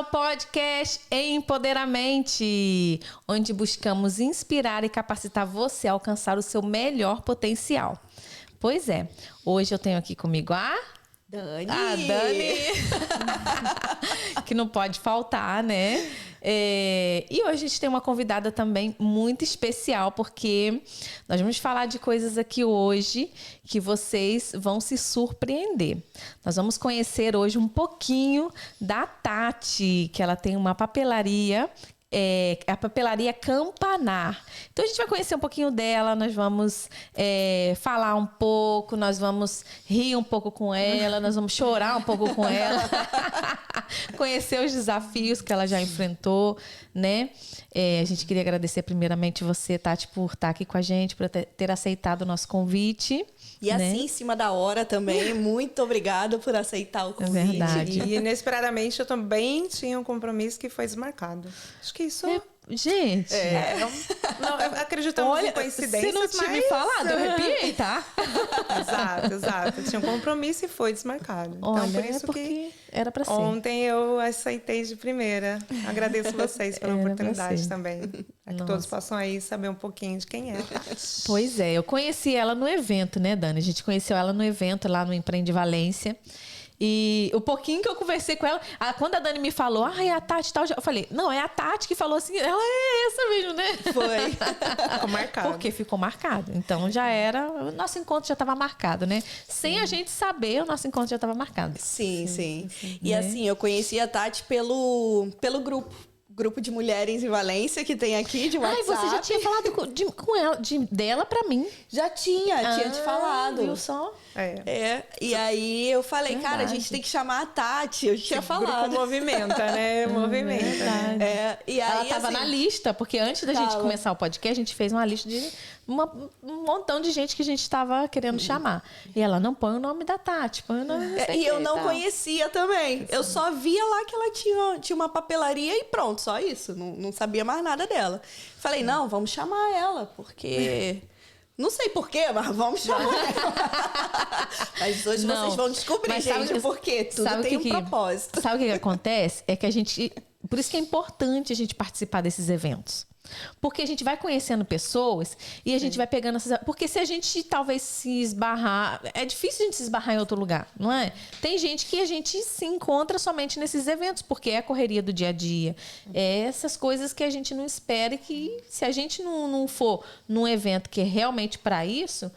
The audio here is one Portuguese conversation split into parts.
ao podcast Empoderamente, onde buscamos inspirar e capacitar você a alcançar o seu melhor potencial. Pois é, hoje eu tenho aqui comigo a Dani, que não pode faltar, né? E hoje a gente tem uma convidada também muito especial, porque nós vamos falar de coisas aqui hoje que vocês vão se surpreender. Nós vamos conhecer hoje um pouquinho da Tati, que ela tem uma papelaria, a papelaria Campanar. Então a gente vai conhecer um pouquinho dela, nós vamos falar um pouco, nós vamos rir um pouco com ela, nós vamos chorar um pouco com ela, conhecer os desafios que ela já enfrentou, né? A gente queria agradecer primeiramente você, Tati, por estar aqui com a gente, por ter aceitado o nosso convite. E assim, em cima da hora também, muito obrada por aceitar o convite. É verdade. E inesperadamente eu também tinha um compromisso que foi desmarcado. Acho que isso... Gente... Não, acreditamos em coincidências, se não tinha me falado, eu arrepiei, tá? Exato. Tinha um compromisso e foi desmarcado. Olha, então, por isso porque que era pra ser. ontem eu aceitei de primeira. Agradeço vocês pela oportunidade também. Para que todos possam aí saber um pouquinho de quem é. Pois é, eu conheci ela no evento, né, Dani? A gente conheceu ela no evento lá no Empreende Valência. E o pouquinho que eu conversei com ela, quando a Dani me falou, é a Tati tal, eu falei, não, é a Tati que falou assim, ela é essa mesmo, né? Foi. Ficou marcado. Porque ficou marcado. Então já era, o nosso encontro já estava marcado, né? Sem a gente saber, o nosso encontro já estava marcado. Sim. E assim, eu conheci a Tati pelo grupo de mulheres em Valência que tem aqui de WhatsApp. Você já tinha falado com ela, dela pra mim. Já tinha te falado. Viu só? E aí eu falei, Verdade. cara, a gente tem que chamar a Tati. Eu tinha falado. O grupo movimenta, né? Movimenta. E aí, ela tava assim, na lista, porque antes da gente começar o podcast, a gente fez uma lista de um montão de gente que a gente estava querendo chamar. E ela, não põe o nome da Tati, põe o nome E eu não conhecia também. Eu só via lá que ela tinha uma papelaria e pronto, só isso. Não sabia mais nada dela. Falei, não, vamos chamar ela, porque... Não sei porquê, mas vamos chamar ela. Mas hoje vocês vão descobrir, gente, o porquê. Tudo tem um propósito. Sabe o que acontece? É que a gente... Por isso que é importante a gente participar desses eventos. Porque a gente vai conhecendo pessoas e a gente vai pegando essas... Porque se a gente talvez se esbarrar... É difícil a gente se esbarrar em outro lugar, não é? Tem gente que a gente se encontra somente nesses eventos, porque é a correria do dia a dia. É essas coisas que a gente não espera e que se a gente não for num evento que é realmente para isso,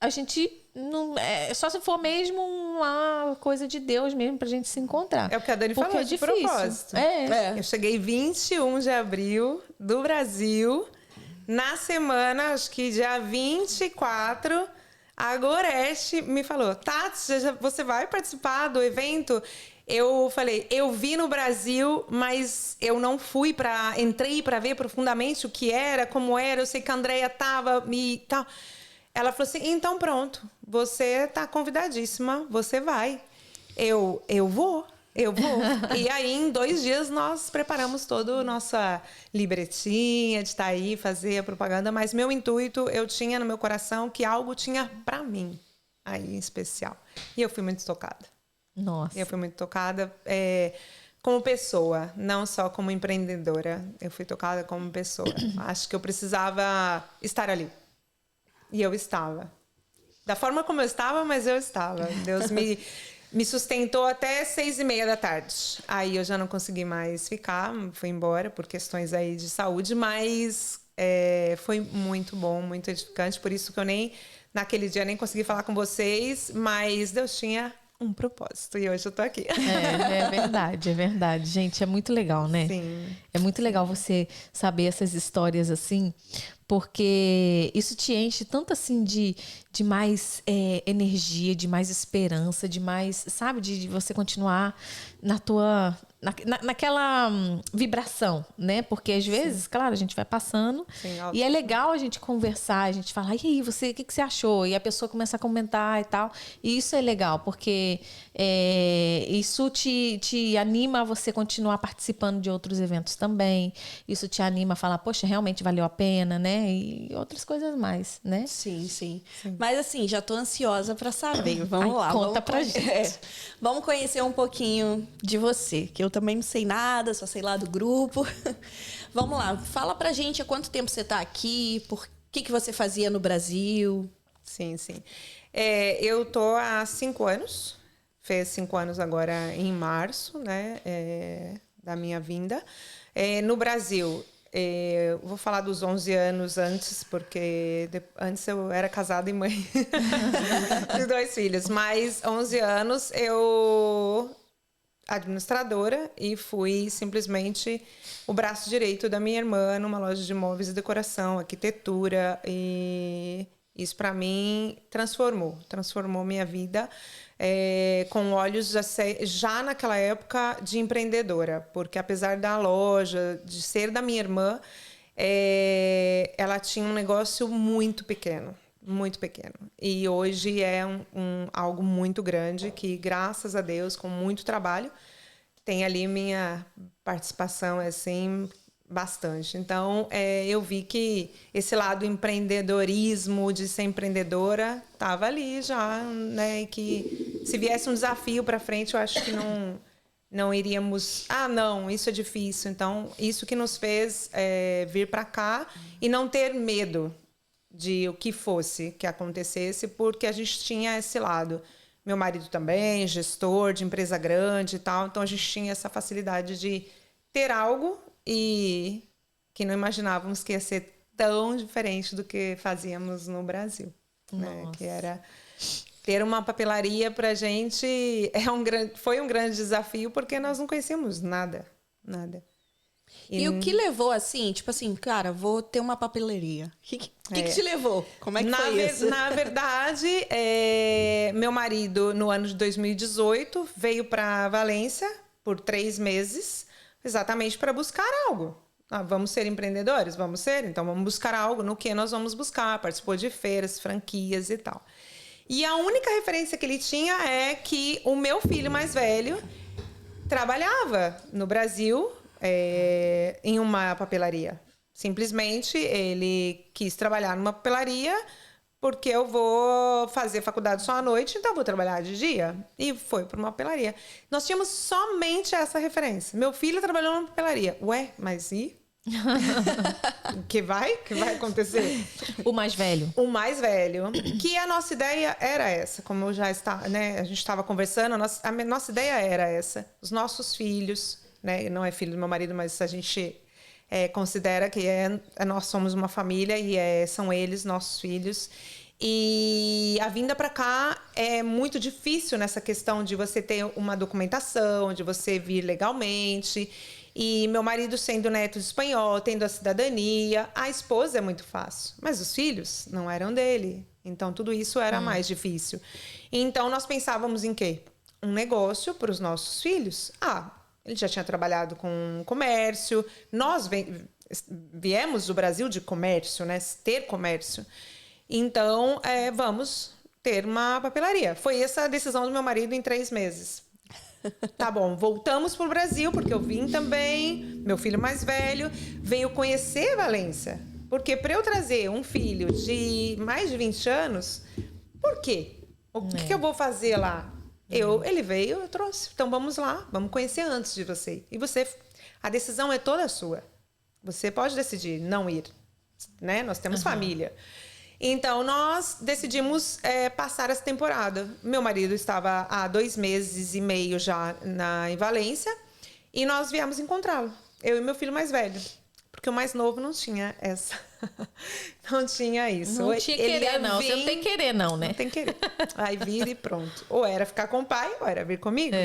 a gente... Não, só se for mesmo uma coisa de Deus mesmo pra gente se encontrar. É o que a Dani falou, de propósito. Eu cheguei 21 de abril do Brasil. Na semana, acho que dia 24, a Goreste me falou, Tati, você vai participar do evento? Eu falei, eu vi no Brasil, mas eu não fui entrei pra ver profundamente o que era, como era. Eu sei que a Andrea tava e tal. Ela falou assim, então pronto, você tá convidadíssima, você vai. Eu vou. E aí, em 2 dias, nós preparamos toda a nossa libretinha de estar aí, fazer a propaganda. Mas meu intuito, eu tinha no meu coração que algo tinha pra mim, aí em especial. E eu fui muito tocada. Nossa. Eu fui muito tocada como pessoa, não só como empreendedora. Eu fui tocada como pessoa. Acho que eu precisava estar ali. E eu estava. Da forma como eu estava, mas eu estava. Deus me sustentou até 6:30 da tarde. Aí eu já não consegui mais ficar, fui embora por questões aí de saúde, mas foi muito bom, muito edificante. Por isso que eu naquele dia nem consegui falar com vocês, mas Deus tinha um propósito e hoje eu tô aqui. É verdade. Gente, é muito legal, né? Sim. É muito legal você saber essas histórias assim, porque isso te enche tanto assim de mais energia, de mais esperança, de mais, sabe, de você continuar naquela vibração, né? Porque às vezes, claro, a gente vai passando e é legal a gente conversar, a gente falar, e aí, o que você achou? E a pessoa começa a comentar e tal. E isso é legal, porque isso te anima a você continuar participando de outros eventos também. Isso te anima a falar, poxa, realmente valeu a pena, né? né? E outras coisas mais, né? Sim, sim. Mas assim, já tô ansiosa para saber. Vamos lá. Conta pra gente. Vamos conhecer um pouquinho de você, que eu também não sei nada, só sei lá do grupo. Vamos lá. Fala pra gente há quanto tempo você tá aqui, por que você fazia no Brasil? Sim. Eu tô há 5 anos. Fez 5 anos agora em março, né? Da minha vinda. No Brasil, vou falar dos 11 anos antes, porque antes eu era casada e mãe de 2 filhos. Mas 11 anos eu administradora e fui simplesmente o braço direito da minha irmã numa loja de móveis e decoração, arquitetura, e isso para mim transformou minha vida, com olhos já naquela época de empreendedora, porque apesar da loja de ser da minha irmã, ela tinha um negócio muito pequeno. E hoje é algo muito grande que, graças a Deus, com muito trabalho, tem ali minha participação, assim, bastante. Então, eu vi que esse lado empreendedorismo, de ser empreendedora, estava ali já, né? E que se viesse um desafio para frente, eu acho que não iríamos... não, isso é difícil. Então, isso que nos fez vir para cá e não ter medo de o que fosse que acontecesse, porque a gente tinha esse lado. Meu marido também, gestor de empresa grande e tal, então a gente tinha essa facilidade de ter algo e que não imaginávamos que ia ser tão diferente do que fazíamos no Brasil, né? Que era ter uma papelaria para a gente foi um grande desafio, porque nós não conhecíamos nada. E o que levou, assim, tipo assim, cara, vou ter uma papelaria? O que te levou? Como é que foi isso? Na verdade, meu marido, no ano de 2018, veio para Valência por 3 meses, exatamente para buscar algo. Vamos ser empreendedores? Vamos ser? Então vamos buscar algo. No que nós vamos buscar? Participou de feiras, franquias e tal. E a única referência que ele tinha é que o meu filho mais velho trabalhava no Brasil, em uma papelaria. Simplesmente ele quis trabalhar numa papelaria porque eu vou fazer faculdade só à noite, então eu vou trabalhar de dia. E foi para uma papelaria. Nós tínhamos somente essa referência. Meu filho trabalhou numa papelaria. Ué, mas e? O que vai acontecer? O mais velho. O mais velho. Que a nossa ideia era essa, como eu já está, né? A gente estava conversando, a nossa ideia era essa. Os nossos filhos, né? Não é filho do meu marido, mas a gente considera que nós somos uma família e são eles nossos filhos. E a vinda para cá é muito difícil nessa questão de você ter uma documentação, de você vir legalmente. E meu marido sendo neto de espanhol, tendo a cidadania, a esposa é muito fácil, mas os filhos não eram dele. Então tudo isso era mais difícil. Então nós pensávamos em quê? Um negócio para os nossos filhos. Ele já tinha trabalhado com comércio. Nós viemos do Brasil de comércio, né? Ter comércio. Então, vamos ter uma papelaria. Foi essa a decisão do meu marido em 3 meses. Tá bom, voltamos para o Brasil, porque eu vim também. Meu filho mais velho veio conhecer Valência. Porque para eu trazer um filho de mais de 20 anos, por quê? O que eu vou fazer lá? Ele veio, eu trouxe. Então vamos lá, vamos conhecer antes de você. E a decisão é toda sua. Você pode decidir não ir, né? Nós temos família. Então nós decidimos passar essa temporada. Meu marido estava há 2 meses e meio já em Valência e nós viemos encontrá-lo. Eu e meu filho mais velho. Porque o mais novo não tinha essa. Não tinha isso. Não tinha querer, não. Você não tem querer, não, né? Não tem querer. Aí vir e pronto. Ou era ficar com o pai, ou era vir comigo.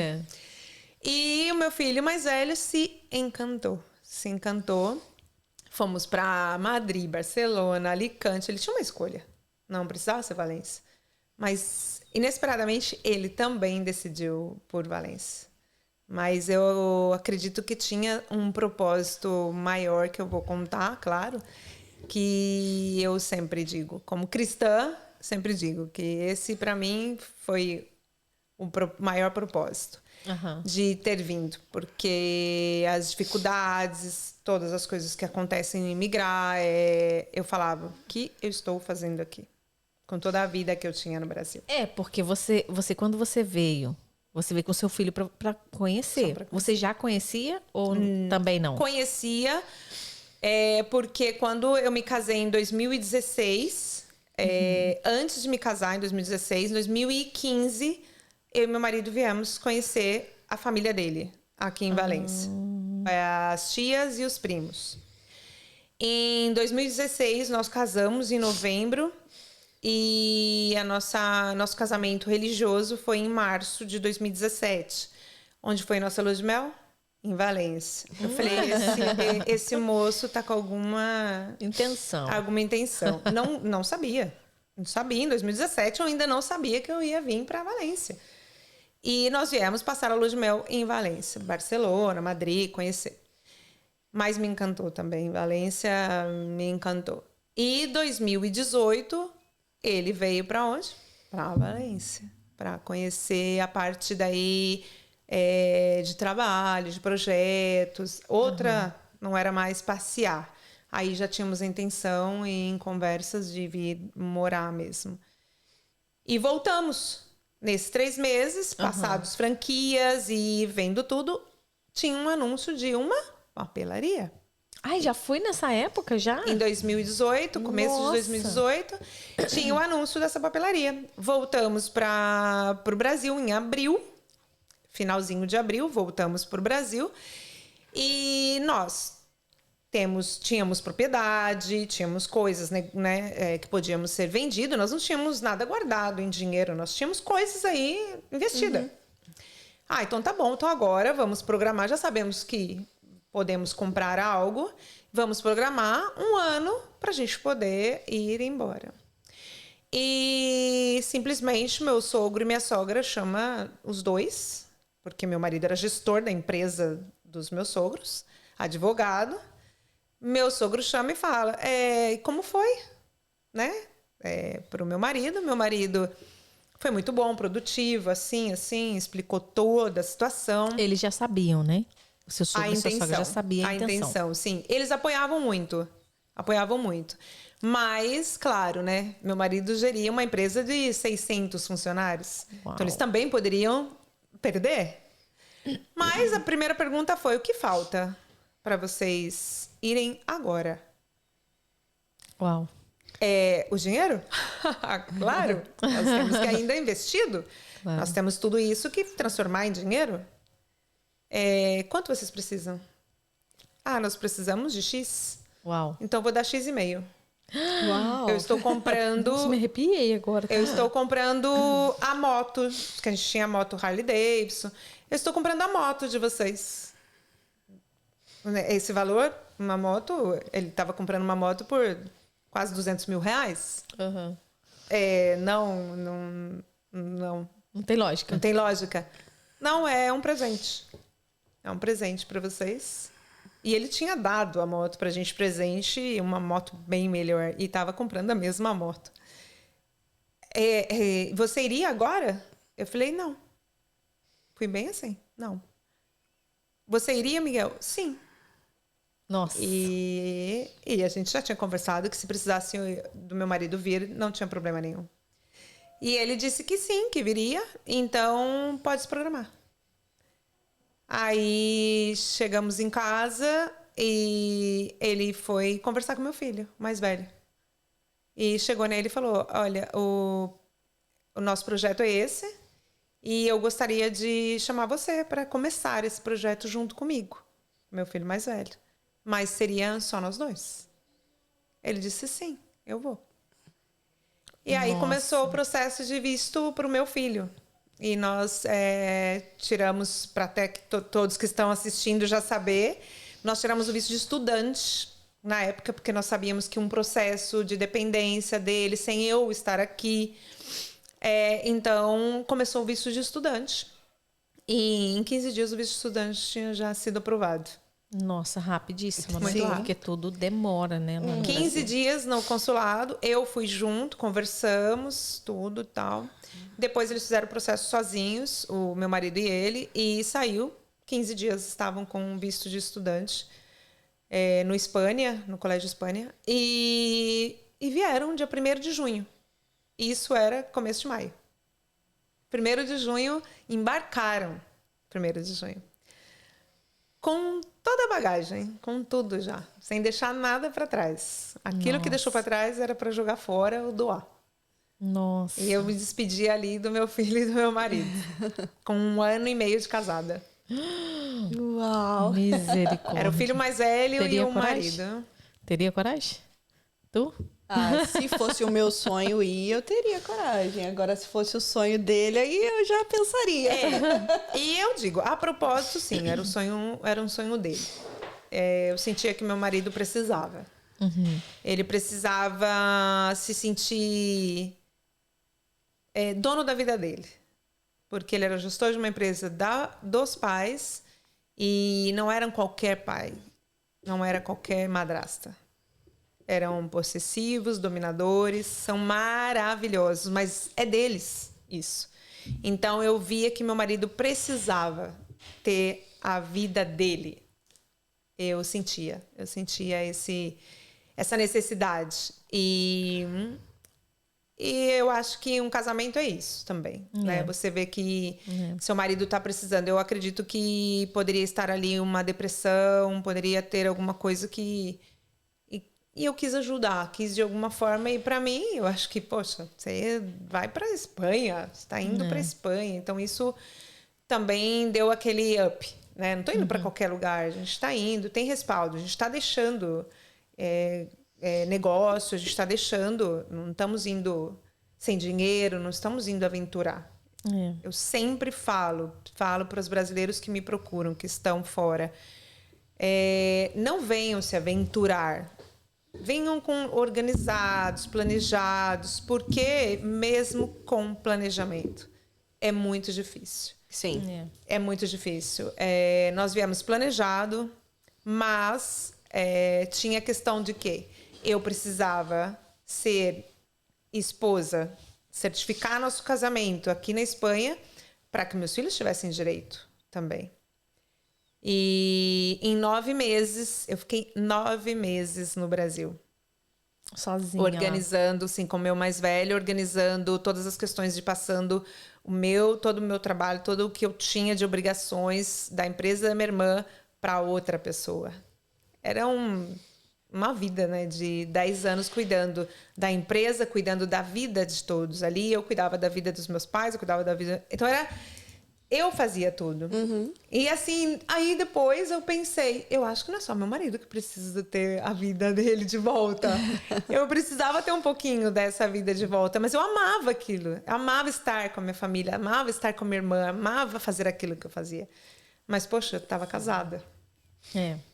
E o meu filho mais velho se encantou. Fomos para Madrid, Barcelona, Alicante. Ele tinha uma escolha. Não precisava ser Valência. Mas, inesperadamente, ele também decidiu por Valência. Mas eu acredito que tinha um propósito maior que eu vou contar, claro, que eu sempre digo, como cristã, sempre digo que esse para mim foi o maior propósito. de ter vindo, porque as dificuldades, todas as coisas que acontecem em migrar, eu falava, o que eu estou fazendo aqui? Com toda a vida que eu tinha no Brasil. Porque você quando você veio com seu filho para conhecer. Você já conhecia ou também não? Conhecia, porque quando eu me casei em 2016, antes de me casar em 2016, em 2015, eu e meu marido viemos conhecer a família dele aqui em Valência. As tias e os primos. Em 2016, nós casamos em novembro. E nosso casamento religioso foi em março de 2017. Onde foi nossa lua de mel? Em Valência. Eu falei, esse moço tá com alguma intenção. Não sabia. Não sabia. Em 2017 eu ainda não sabia que eu ia vir para Valência. E nós viemos passar a lua de mel em Valência. Barcelona, Madrid, conhecer. Mas me encantou também. Valência me encantou. E 2018... ele veio para onde? Para Valência. Para conhecer a parte daí de trabalho, de projetos. Outra não era mais passear. Aí já tínhamos a intenção em conversas de vir morar mesmo. E voltamos. Nesses 3 meses, passados franquias e vendo tudo, tinha um anúncio de uma papelaria. Ai, já foi nessa época, já? Em 2018, começo de 2018, tinha o anúncio dessa papelaria. Voltamos para o Brasil em abril, finalzinho de abril, voltamos para o Brasil. E nós tínhamos propriedade, tínhamos coisas, né, que podíamos ser vendido. Nós não tínhamos nada guardado em dinheiro, nós tínhamos coisas aí investidas. Então tá bom, então agora vamos programar, já sabemos que podemos comprar algo, vamos programar 1 ano para a gente poder ir embora. E simplesmente meu sogro e minha sogra chamam os dois, porque meu marido era gestor da empresa dos meus sogros, advogado. Meu sogro chama e fala, como foi? Né? Para o meu marido. Meu marido foi muito bom, produtivo, assim, explicou toda a situação. Eles já sabiam, né? O seu sogro e sua sogra já sabia a intenção, sim. Eles apoiavam muito. Mas, claro, né? Meu marido geria uma empresa de 600 funcionários. Uau. Então, eles também poderiam perder. Mas a primeira pergunta foi, o que falta para vocês irem agora? Uau. O dinheiro? Claro. Nós temos que ainda investido. Claro. Nós temos tudo isso que transformar em dinheiro. Quanto vocês precisam? Nós precisamos de X. Uau. Então, vou dar X,5. Uau. Eu estou comprando... Nossa, me arrepiei agora. Eu estou comprando a moto, que a gente tinha a moto Harley Davidson. Eu estou comprando a moto de vocês. Esse valor, uma moto, ele estava comprando uma moto por quase R$200 mil. Não tem lógica. Não tem lógica. Não, é um presente. É um presente para vocês. E ele tinha dado a moto pra gente presente, uma moto bem melhor. E estava comprando a mesma moto. Você iria agora? Eu falei, não. Fui bem assim, não. Você iria, Miguel? Sim. Nossa. E a gente já tinha conversado que se precisasse do meu marido vir, não tinha problema nenhum. E ele disse que sim, que viria. Então, pode se programar. Aí chegamos em casa e ele foi conversar com meu filho, mais velho. E chegou nele e falou, olha, o nosso projeto é esse e eu gostaria de chamar você para começar esse projeto junto comigo, meu filho mais velho. Mas seria só nós dois. Ele disse, sim, eu vou. E aí começou o processo de visto para o meu filho. E nós tiramos, para até que todos que estão assistindo já saber, nós tiramos o visto de estudante na época, porque nós sabíamos que um processo de dependência dele, sem eu estar aqui, então começou o visto de estudante. E em 15 dias o visto de estudante tinha já sido aprovado. Nossa, rapidíssimo. Muito rápido. Porque tudo demora, né? 15 dias no consulado, eu fui junto, conversamos, tudo e tal. Depois eles fizeram o processo sozinhos, o meu marido e ele, e saiu. 15 dias estavam com visto de estudante no Espanha, no Colégio Espanha, e vieram dia 1º de junho. Isso era começo de maio. 1º de junho, embarcaram 1º de junho. Com toda a bagagem, com tudo já, sem deixar nada para trás. Aquilo que deixou para trás era para jogar fora ou doar. Nossa. E eu me despedi ali do meu filho e do meu marido, com 1 ano e meio de casada. Uau! Misericórdia. Era o filho mais velho Teria e o coragem? marido. Teria coragem? Tu? Ah, se fosse o meu sonho ir, eu teria coragem. Agora, se fosse o sonho dele, aí eu já pensaria. E eu digo, a propósito, sim, era um sonho dele. Eu sentia que meu marido precisava. Ele precisava se sentir dono da vida dele. Porque ele era gestor de uma empresa dos pais e não eram qualquer pai, não era qualquer madrasta. Eram possessivos, dominadores, são maravilhosos, mas é deles isso. Então eu via que meu marido precisava ter a vida dele. Eu sentia essa necessidade. E eu acho que um casamento é isso também, né? Você vê que seu marido está precisando. Eu acredito que poderia estar ali uma depressão, poderia ter alguma coisa que... E eu quis ajudar, quis de alguma forma. E para mim, eu acho que, poxa, você vai para a Espanha, você está indo para a Espanha. Então isso também deu aquele up, né? Não estou indo para qualquer lugar, a gente está indo, tem respaldo, a gente está deixando... negócio, a gente está deixando, não estamos indo sem dinheiro, não estamos indo aventurar. Eu sempre falo para os brasileiros que me procuram, que estão fora, não venham se aventurar, venham organizados, planejados, porque mesmo com planejamento é muito difícil. Sim. É muito difícil. Nós viemos planejado, mas tinha a questão de que eu precisava ser esposa, certificar nosso casamento aqui na Espanha para que meus filhos tivessem direito também. E em 9 meses, eu fiquei 9 meses no Brasil. Sozinha. Organizando, sim, com o meu mais velho, organizando todas as questões de passando todo o meu trabalho, todo o que eu tinha de obrigações da empresa da minha irmã para outra pessoa. Era uma vida, né, de 10 anos cuidando da empresa, cuidando da vida de todos. Ali eu cuidava da vida dos meus pais, eu cuidava da vida... Então eu fazia tudo. E assim, aí depois eu pensei, eu acho que não é só meu marido que precisa ter a vida dele de volta. Eu precisava ter um pouquinho dessa vida de volta, mas eu amava aquilo. Eu amava estar com a minha família, amava estar com a minha irmã, amava fazer aquilo que eu fazia. Mas, poxa, eu estava casada.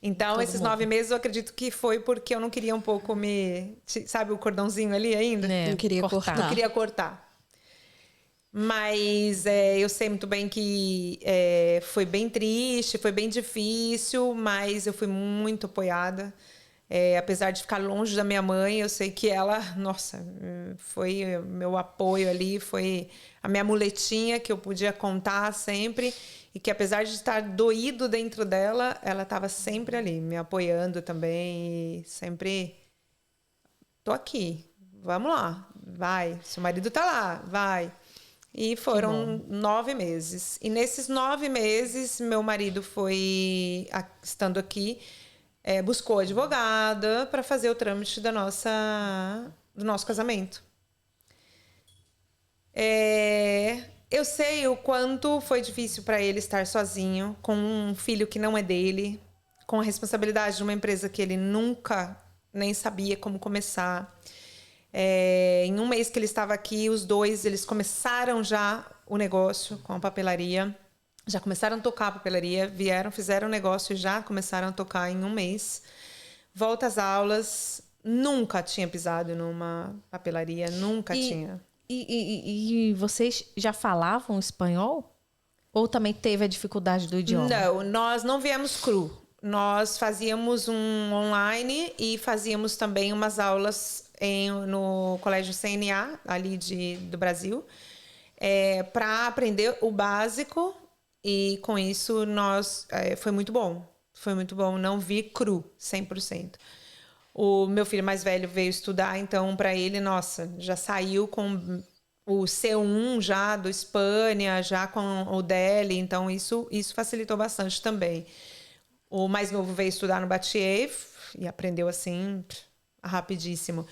Então, esses 9 meses eu acredito que foi porque eu não queria um pouco sabe o cordãozinho ali ainda? Não queria cortar. Não queria cortar. Mas eu sei muito bem que foi bem triste, foi bem difícil, mas eu fui muito apoiada. Apesar de ficar longe da minha mãe, eu sei que ela, nossa, foi meu apoio ali, foi a minha muletinha que eu podia contar sempre. E que apesar de estar doído dentro dela, ela estava sempre ali, me apoiando também. E sempre, tô aqui, vamos lá, vai. Seu marido tá lá, vai. E foram 9 meses. E nesses 9 meses, meu marido foi, estando aqui, buscou advogada para fazer o trâmite do nosso casamento. Eu sei o quanto foi difícil para ele estar sozinho, com um filho que não é dele, com a responsabilidade de uma empresa que ele nunca nem sabia como começar. Em um mês que ele estava aqui, os dois, eles começaram já o negócio com a papelaria. Já começaram a tocar a papelaria, fizeram o negócio e já começaram a tocar em um mês. Volta às aulas, nunca tinha pisado numa papelaria, nunca tinha. E vocês já falavam espanhol? Ou também teve a dificuldade do idioma? Não, nós não viemos cru. nós fazíamos um online e fazíamos também umas aulas no Colégio CNA, ali do Brasil, para aprender o básico. E com isso, foi muito bom. Foi muito bom. Não vi cru, 100%. O meu filho mais velho veio estudar, então, para ele, nossa, já saiu com o C1 já do Espanha, já com o DELI, então isso facilitou bastante também. O mais novo veio estudar no Batier e aprendeu assim, rapidíssimo.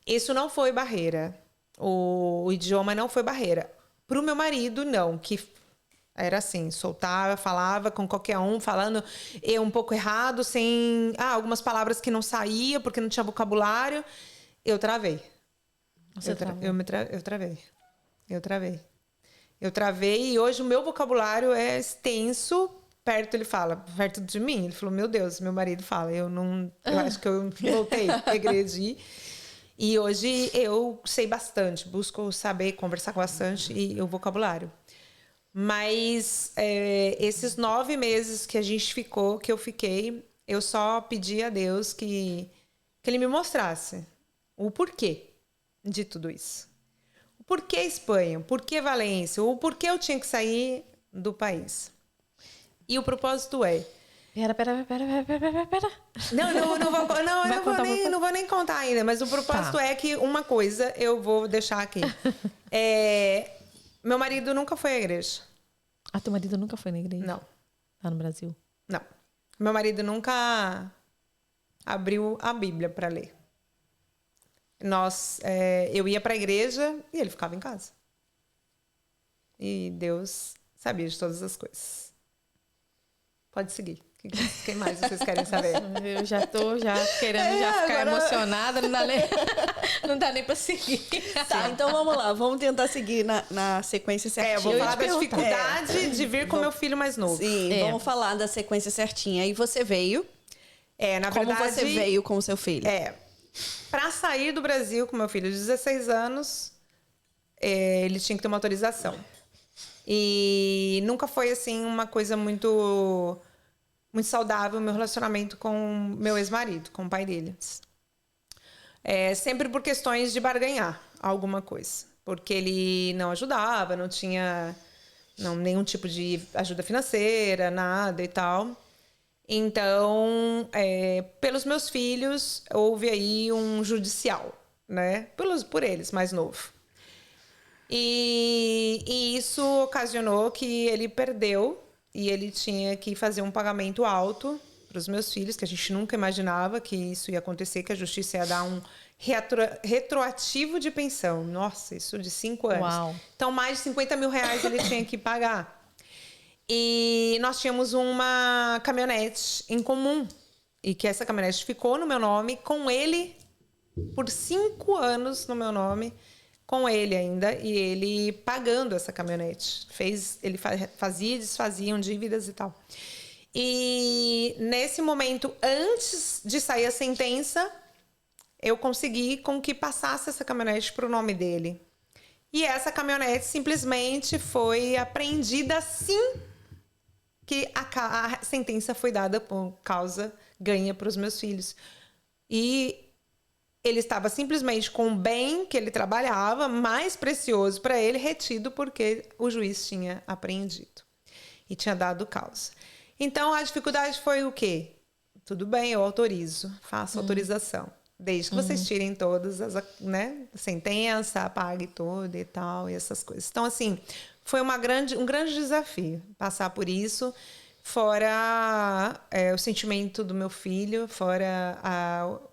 Isso não foi barreira. O idioma não foi barreira. Para o meu marido, não, que era assim, soltava, falava com qualquer um, falando um pouco errado, sem algumas palavras que não saía, porque não tinha vocabulário. Eu travei. Eu travei e hoje o meu vocabulário é extenso. Ele fala, perto de mim. Ele falou, meu Deus, meu marido fala. Eu acho que eu voltei, regredi. E hoje eu sei bastante, busco saber, conversar bastante e o vocabulário. Mas esses 9 meses que eu fiquei, eu só pedi a Deus que Ele me mostrasse o porquê de tudo isso. O porquê Espanha, o porquê Valência, o porquê eu tinha que sair do país. E o propósito é... Pera. Não vou nem contar ainda, mas o propósito é que uma coisa eu vou deixar aqui. Meu marido nunca foi à igreja. Teu marido nunca foi na igreja? Não. Lá no Brasil? Não. Meu marido nunca abriu a Bíblia para ler. Eu ia para a igreja e ele ficava em casa. E Deus sabia de todas as coisas. Pode seguir. Quem mais vocês querem saber? Eu já tô querendo ficar emocionada, não dá nem para seguir. Tá, então vamos lá, vamos tentar seguir na sequência certinha. Eu vou falar da dificuldade de vir com meu filho mais novo. Sim, vamos falar da sequência certinha. Aí você veio. Na verdade... Como você veio com o seu filho? Para sair do Brasil com meu filho de 16 anos, ele tinha que ter uma autorização. E nunca foi, assim, uma coisa muito saudável o meu relacionamento com meu ex-marido, com o pai dele. Sempre por questões de barganhar alguma coisa. Porque ele não ajudava, não tinha nenhum tipo de ajuda financeira, nada e tal. Então, pelos meus filhos, houve aí um judicial, né? Por eles, mais novo. E isso ocasionou que ele perdeu e ele tinha que fazer um pagamento alto para os meus filhos, que a gente nunca imaginava que isso ia acontecer, que a justiça ia dar um retroativo de pensão. Nossa, isso de 5 anos. Uau. Então, mais de 50 mil reais ele tinha que pagar. E nós tínhamos uma caminhonete em comum. E que essa caminhonete ficou no meu nome, com ele, por 5 anos no meu nome, com ele ainda, e ele pagando essa caminhonete. Ele fazia e desfaziam dívidas e tal. E nesse momento, antes de sair a sentença, eu consegui com que passasse essa caminhonete para o nome dele. E essa caminhonete simplesmente foi apreendida assim que a sentença foi dada por causa ganha para os meus filhos. E ele estava simplesmente com o bem que ele trabalhava, mais precioso para ele, retido porque o juiz tinha apreendido e tinha dado causa. Então, a dificuldade foi o quê? Tudo bem, eu autorizo, faço autorização. Desde que vocês tirem todas as, né, sentença, pague tudo e tal, e essas coisas. Então, assim, foi um grande desafio passar por isso, fora o sentimento do meu filho, fora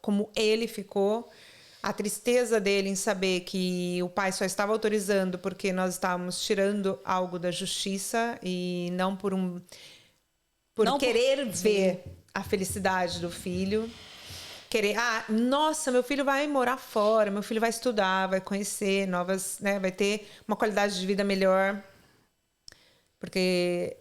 como ele ficou, a tristeza dele em saber que o pai só estava autorizando porque nós estávamos tirando algo da justiça e não por querer ver a felicidade do filho. Nossa, meu filho vai morar fora, meu filho vai estudar, vai conhecer novas, né, vai ter uma qualidade de vida melhor. Porque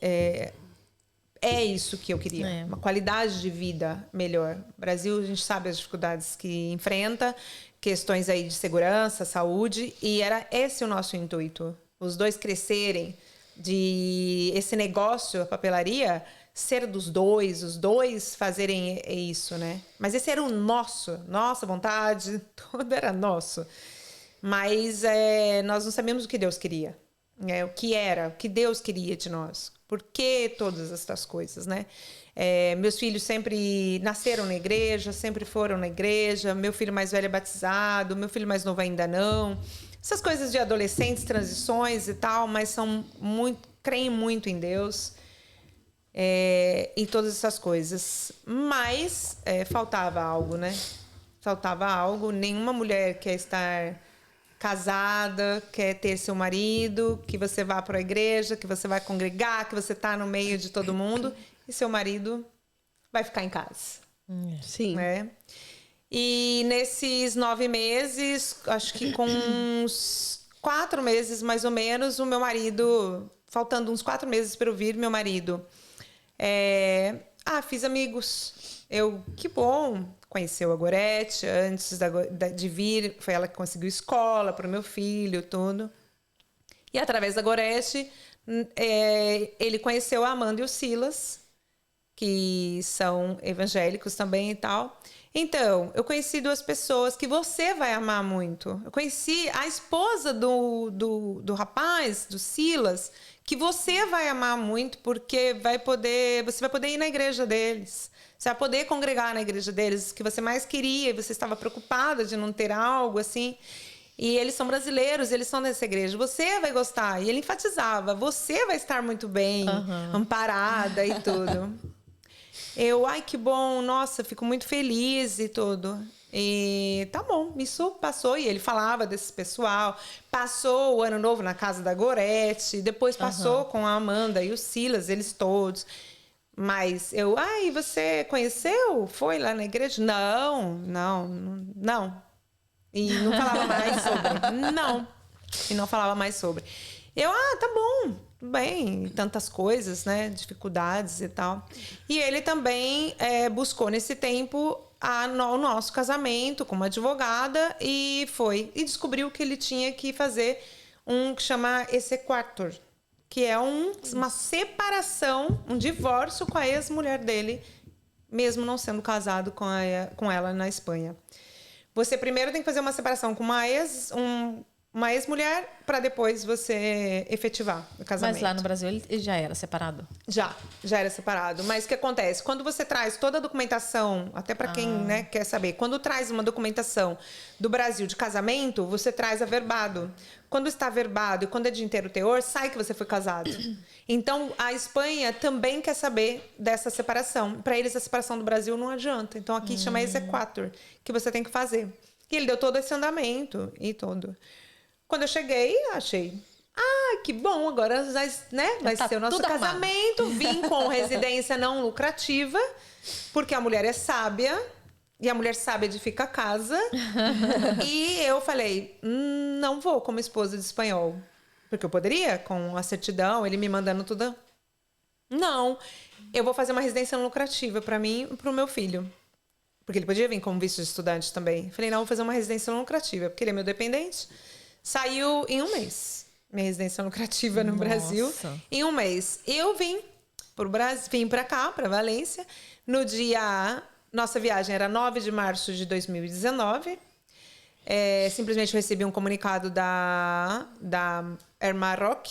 é isso que eu queria, uma qualidade de vida melhor. No Brasil, a gente sabe as dificuldades que enfrenta, questões aí de segurança, saúde, e era esse o nosso intuito. Os dois crescerem, esse negócio, a papelaria, ser dos dois, os dois fazerem isso, né? Mas esse era o nossa vontade, tudo era nosso. Mas nós não sabíamos o que Deus queria, né? O que Deus queria de nós. Por que todas essas coisas, né? Meus filhos sempre nasceram na igreja, sempre foram na igreja. Meu filho mais velho é batizado, meu filho mais novo ainda não. Essas coisas de adolescentes, transições e tal, mas creem muito em Deus, em todas essas coisas. Mas faltava algo, né? Faltava algo. Nenhuma mulher quer estar casada, quer ter seu marido, que você vá para a igreja, que você vai congregar, que você está no meio de todo mundo e seu marido vai ficar em casa. Sim. Né? E nesses 9 meses, acho que com uns 4 meses mais ou menos, o meu marido, faltando uns 4 meses para eu vir, meu marido, fiz amigos. Que bom, conheceu a Gorete antes de vir, foi ela que conseguiu escola para o meu filho, tudo. E através da Gorete, ele conheceu a Amanda e o Silas, que são evangélicos também e tal. Então, eu conheci 2 pessoas que você vai amar muito. Eu conheci a esposa do rapaz, do Silas, que você vai amar muito, porque você vai poder ir na igreja deles. Você vai poder congregar na igreja deles, que você mais queria, e você estava preocupada de não ter algo assim. E eles são brasileiros, eles são dessa igreja. Você vai gostar. E ele enfatizava, você vai estar muito bem, amparada e tudo. Ai, que bom, nossa, fico muito feliz e tudo. E tá bom, isso passou. E ele falava desse pessoal. Passou o ano novo na casa da Gorete. Depois passou com a Amanda e o Silas, eles todos. Mas e você conheceu? Foi lá na igreja? Não. E não falava mais sobre. Não. E não falava mais sobre. Tá bom, bem, tantas coisas, né? Dificuldades e tal. E ele também buscou nesse tempo o nosso casamento como advogada e descobriu que ele tinha que fazer que chama exequatur, que é uma separação, um divórcio com a ex-mulher dele, mesmo não sendo casado com ela na Espanha. Você primeiro tem que fazer uma separação com uma ex-mulher para depois você efetivar o casamento. Mas lá no Brasil ele já era separado? Já era separado. Mas o que acontece? Quando você traz toda a documentação, até para quem quer saber, quando traz uma documentação do Brasil de casamento, você traz averbado. Quando está averbado e quando é de inteiro teor, sai que você foi casado. Então, a Espanha também quer saber dessa separação. Para eles, a separação do Brasil não adianta. Então, aqui chama exequatur, que você tem que fazer. E ele deu todo esse andamento e tudo. Quando eu cheguei, achei... que bom, agora vai ser o nosso casamento. Vim com residência não lucrativa, porque a mulher é sábia, e a mulher sábia edifica a casa. E eu falei, não vou como esposa de espanhol. Porque eu poderia, com a certidão, ele me mandando tudo. Não, eu vou fazer uma residência não lucrativa para mim e para o meu filho. Porque ele podia vir como visto de estudante também. Falei, não, vou fazer uma residência não lucrativa, porque ele é meu dependente. Saiu em 1 mês. Minha residência lucrativa no Brasil. Em 1 mês. Eu vim para cá, para Valência. No dia... Nossa viagem era 9 de março de 2019. Simplesmente eu recebi um comunicado da Air Maroc,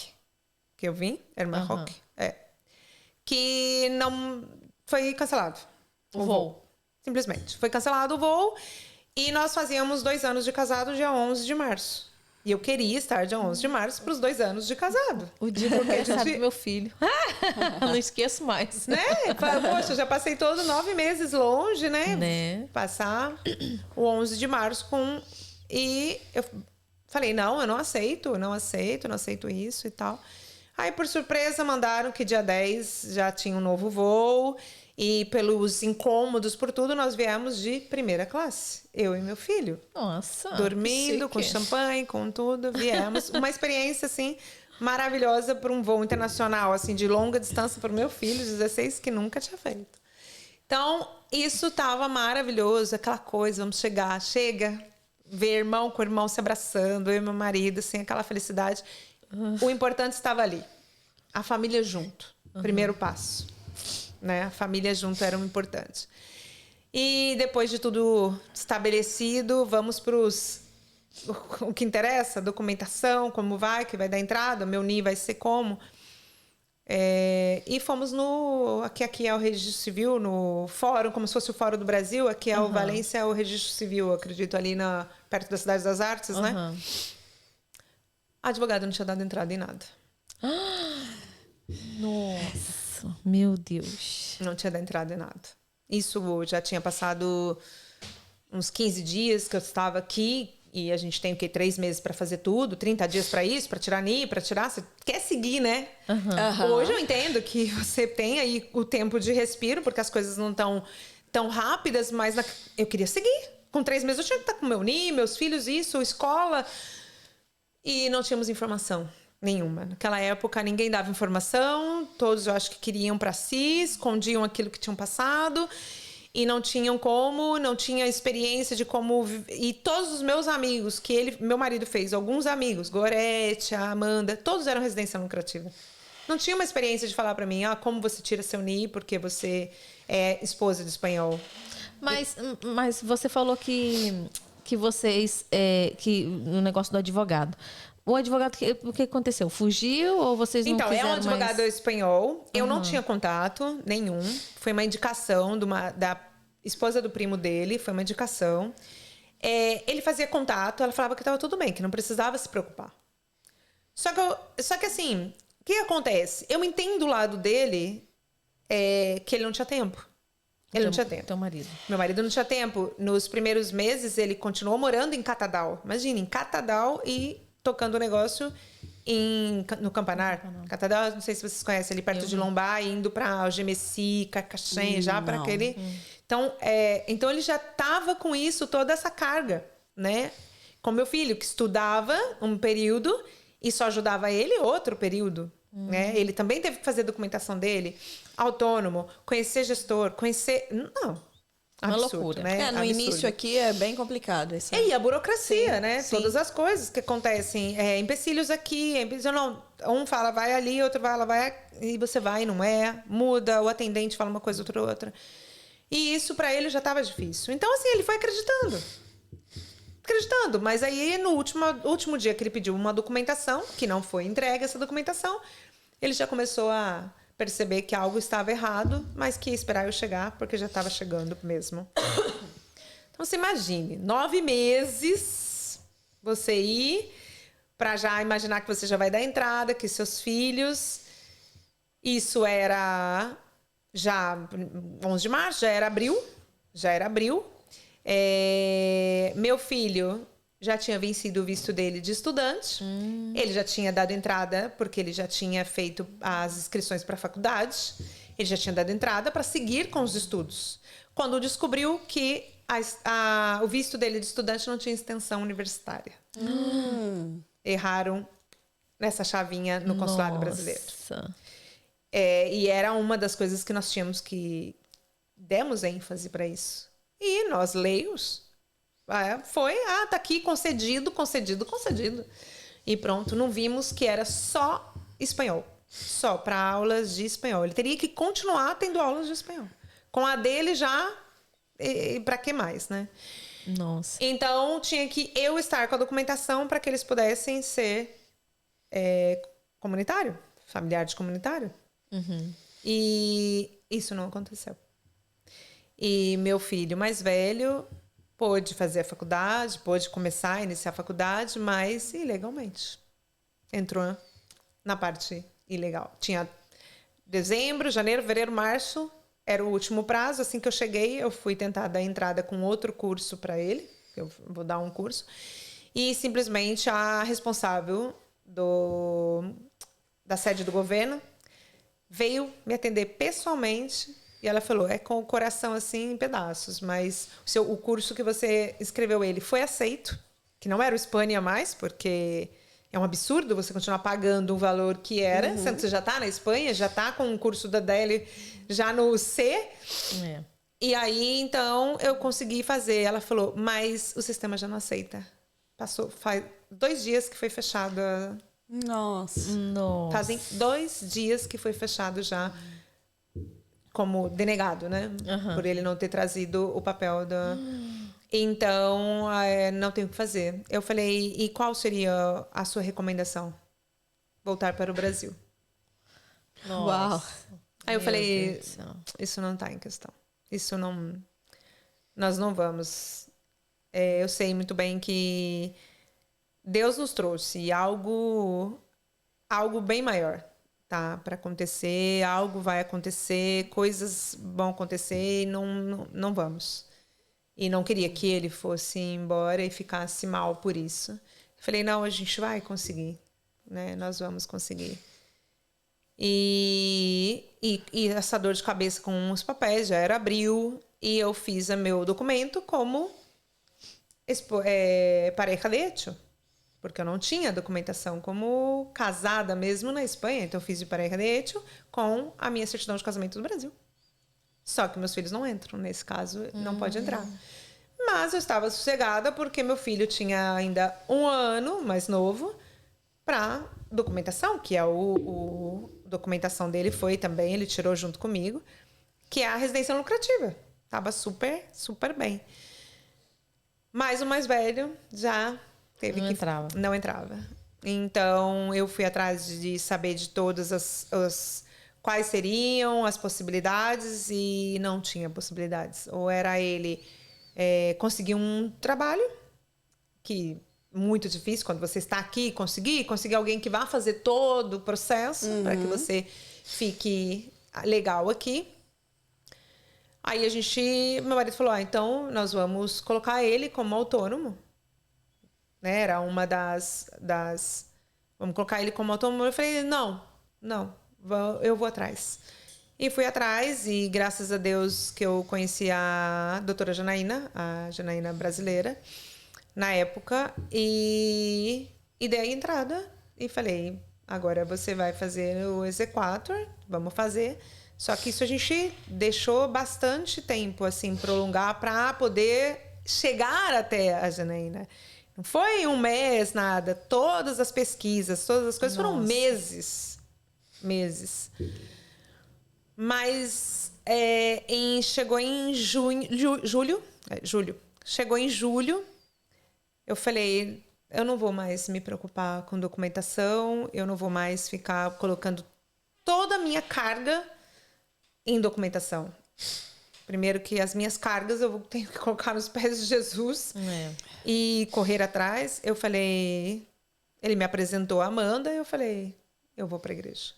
que eu vim. Air Maroc. Que não... Foi cancelado. O voo. Simplesmente. Foi cancelado o voo. E nós fazíamos 2 anos de casado dia 11 de março. E eu queria estar dia 11 de março para os 2 anos de casado. O dia do aniversário do meu filho. Eu não esqueço mais. Né? Poxa, eu já passei todos 9 meses longe, né? Passar o 11 de março E eu falei, não, eu não aceito isso e tal. Aí, por surpresa, mandaram que dia 10 já tinha um novo voo. E pelos incômodos, por tudo, nós viemos de primeira classe. Eu e meu filho. Nossa. Dormindo, com champanhe, com tudo. Viemos. Uma experiência, assim, maravilhosa para um voo internacional, assim, de longa distância para o meu filho, 16, que nunca tinha feito. Então, isso estava maravilhoso. Aquela coisa, vamos chega. Ver irmão com irmão se abraçando, eu e meu marido, assim, aquela felicidade. O importante estava ali. A família junto. Primeiro passo. né? A família junto era importante. E depois de tudo estabelecido, vamos para o que interessa, documentação, como vai, que vai dar entrada, o meu NIE vai ser como. E fomos aqui é o Registro Civil, no fórum, como se fosse o Fórum do Brasil, aqui é o Valência, é o Registro Civil, acredito, ali perto da Cidade das Artes, né? A advogada não tinha dado entrada em nada. Nossa, meu Deus. Não tinha dado entrada em nada. Isso já tinha passado uns 15 dias que eu estava aqui, e a gente tem o quê? 3 meses para fazer tudo, 30 dias para isso, para tirar NIE, para tirar. Você quer seguir, né? Hoje eu entendo que você tem aí o tempo de respiro, porque as coisas não estão tão rápidas, mas eu queria seguir. Com 3 meses eu tinha que estar com meu NIE, meus filhos, isso, escola. E não tínhamos informação nenhuma. Naquela época ninguém dava informação, todos eu acho que queriam para si, escondiam aquilo que tinham passado. E não tinham não tinha experiência de como... E todos os meus amigos, meu marido fez, alguns amigos, Gorete, a Amanda, todos eram residência lucrativa. Não tinha uma experiência de falar para mim, como você tira seu NIE porque você é esposa de espanhol. Mas você falou que vocês... que o negócio do advogado... O advogado, o que aconteceu? Fugiu ou vocês não quiseram mais? Então, é um advogado espanhol. Eu não tinha contato nenhum. Foi uma indicação da esposa do primo dele. Foi uma indicação. Ele fazia contato. Ela falava que estava tudo bem, que não precisava se preocupar. Só que assim, o que acontece? Eu entendo o lado dele, que ele não tinha tempo. Ele não tinha tempo. Teu marido. Meu marido não tinha tempo. Nos primeiros meses, ele continuou morando em Catadau. Imagina, em Catadau e... tocando o negócio no Campanar. Catadau, não sei se vocês conhecem, ali perto de Lombá, indo para Algemessi, Carcaxém, já para aquele... Então, ele já estava com isso, toda essa carga, né? Com meu filho, que estudava um período e só ajudava ele outro período, né? Ele também teve que fazer a documentação dele, autônomo, conhecer gestor, Não. Uma absurdo, loucura. Né? No início aqui é bem complicado. E a burocracia, sim, né? Sim. Todas as coisas que acontecem. Empecilhos aqui, não. Um fala, vai ali, outro fala, vai... E você vai, não é. Muda, o atendente fala uma coisa, outra. E isso para ele já estava difícil. Então, assim, ele foi acreditando. Mas aí, no último dia que ele pediu uma documentação, que não foi entregue essa documentação, ele já começou a... perceber que algo estava errado, mas que ia esperar eu chegar, porque já estava chegando mesmo. Então, você imagine, 9 meses você ir para já imaginar que você já vai dar entrada, que seus filhos... Isso era já 11 de março, já era abril. Meu filho já tinha vencido o visto dele de estudante. Ele já tinha dado entrada, porque ele já tinha feito as inscrições para a faculdade. Ele já tinha dado entrada para seguir com os estudos. Quando descobriu que o visto dele de estudante não tinha extensão universitária. Erraram nessa chavinha no consulado brasileiro. E era uma das coisas que nós tínhamos que... Demos ênfase para isso. E nós, leigos... tá aqui, concedido. E pronto, não vimos que era só espanhol. Só para aulas de espanhol. Ele teria que continuar tendo aulas de espanhol. Com a dele já, para que mais, né? Nossa. Então, tinha que eu estar com a documentação para que eles pudessem ser comunitário, familiar de comunitário. E isso não aconteceu. E meu filho mais velho... pôde fazer a faculdade, pôde começar a iniciar a faculdade, mas ilegalmente. Entrou na parte ilegal. Tinha dezembro, janeiro, fevereiro, março, era o último prazo. Assim que eu cheguei, eu fui tentar dar entrada com outro curso para ele. Eu vou dar um curso. E simplesmente a responsável da sede do governo veio me atender pessoalmente. E ela falou, com o coração assim em pedaços, mas o curso que você escreveu ele foi aceito, que não era o Espanha mais, porque é um absurdo você continuar pagando o valor que era, sendo que você já está na Espanha, já está com o curso da DEL já no C. E aí, então, eu consegui fazer. Ela falou, mas o sistema já não aceita. Faz 2 dias que foi fechado. Nossa. Fazem 2 dias que foi fechado já. como denegado, né? Por ele não ter trazido o papel da... Então, não tenho o que fazer. Eu falei, e qual seria a sua recomendação? Voltar para o Brasil. Nossa. Uau. Aí eu falei, isso não está em questão. Isso não... Nós não vamos... eu sei muito bem que Deus nos trouxe algo bem maior, tá? Para acontecer, algo vai acontecer, coisas vão acontecer e não vamos. E não queria que ele fosse embora e ficasse mal por isso. Falei, não, a gente vai conseguir, né? Nós vamos conseguir. E essa dor de cabeça com os papéis já era abril e eu fiz o meu documento como pareja de hecho, porque eu não tinha documentação como casada mesmo na Espanha, então eu fiz de pareja de hecho com a minha certidão de casamento do Brasil. Só que meus filhos não entram, nesse caso, não pode entrar. Mas eu estava sossegada porque meu filho tinha ainda 1 ano mais novo para documentação, que é documentação dele foi também, ele tirou junto comigo, que é a residência lucrativa. Tava super, super bem. Mas o mais velho já teve que... entrava. Não entrava. Então, eu fui atrás de saber de todas quais seriam as possibilidades e não tinha possibilidades. Ou era ele conseguir um trabalho, que muito difícil quando você está aqui, conseguir alguém que vá fazer todo o processo para que você fique legal aqui. Aí meu marido falou, então nós vamos colocar ele como autônomo. Né? Era uma das... Vamos colocar ele como autônomo. Eu falei, não, eu vou atrás. E fui atrás e graças a Deus que eu conheci a doutora Janaína, a Janaína brasileira, na época, e dei a entrada e falei, agora você vai fazer o exequatur, vamos fazer. Só que isso a gente deixou bastante tempo, assim, prolongar para poder chegar até a Janaína. Não foi 1 mês, nada. Todas as pesquisas, todas as coisas foram meses. Meses. Mas chegou em julho. Chegou em julho. Eu falei, eu não vou mais me preocupar com documentação. Eu não vou mais ficar colocando toda a minha carga em documentação. Primeiro que as minhas cargas eu tenho que colocar nos pés de Jesus e correr atrás. Eu falei... Ele me apresentou a Amanda e eu falei... Eu vou para a igreja.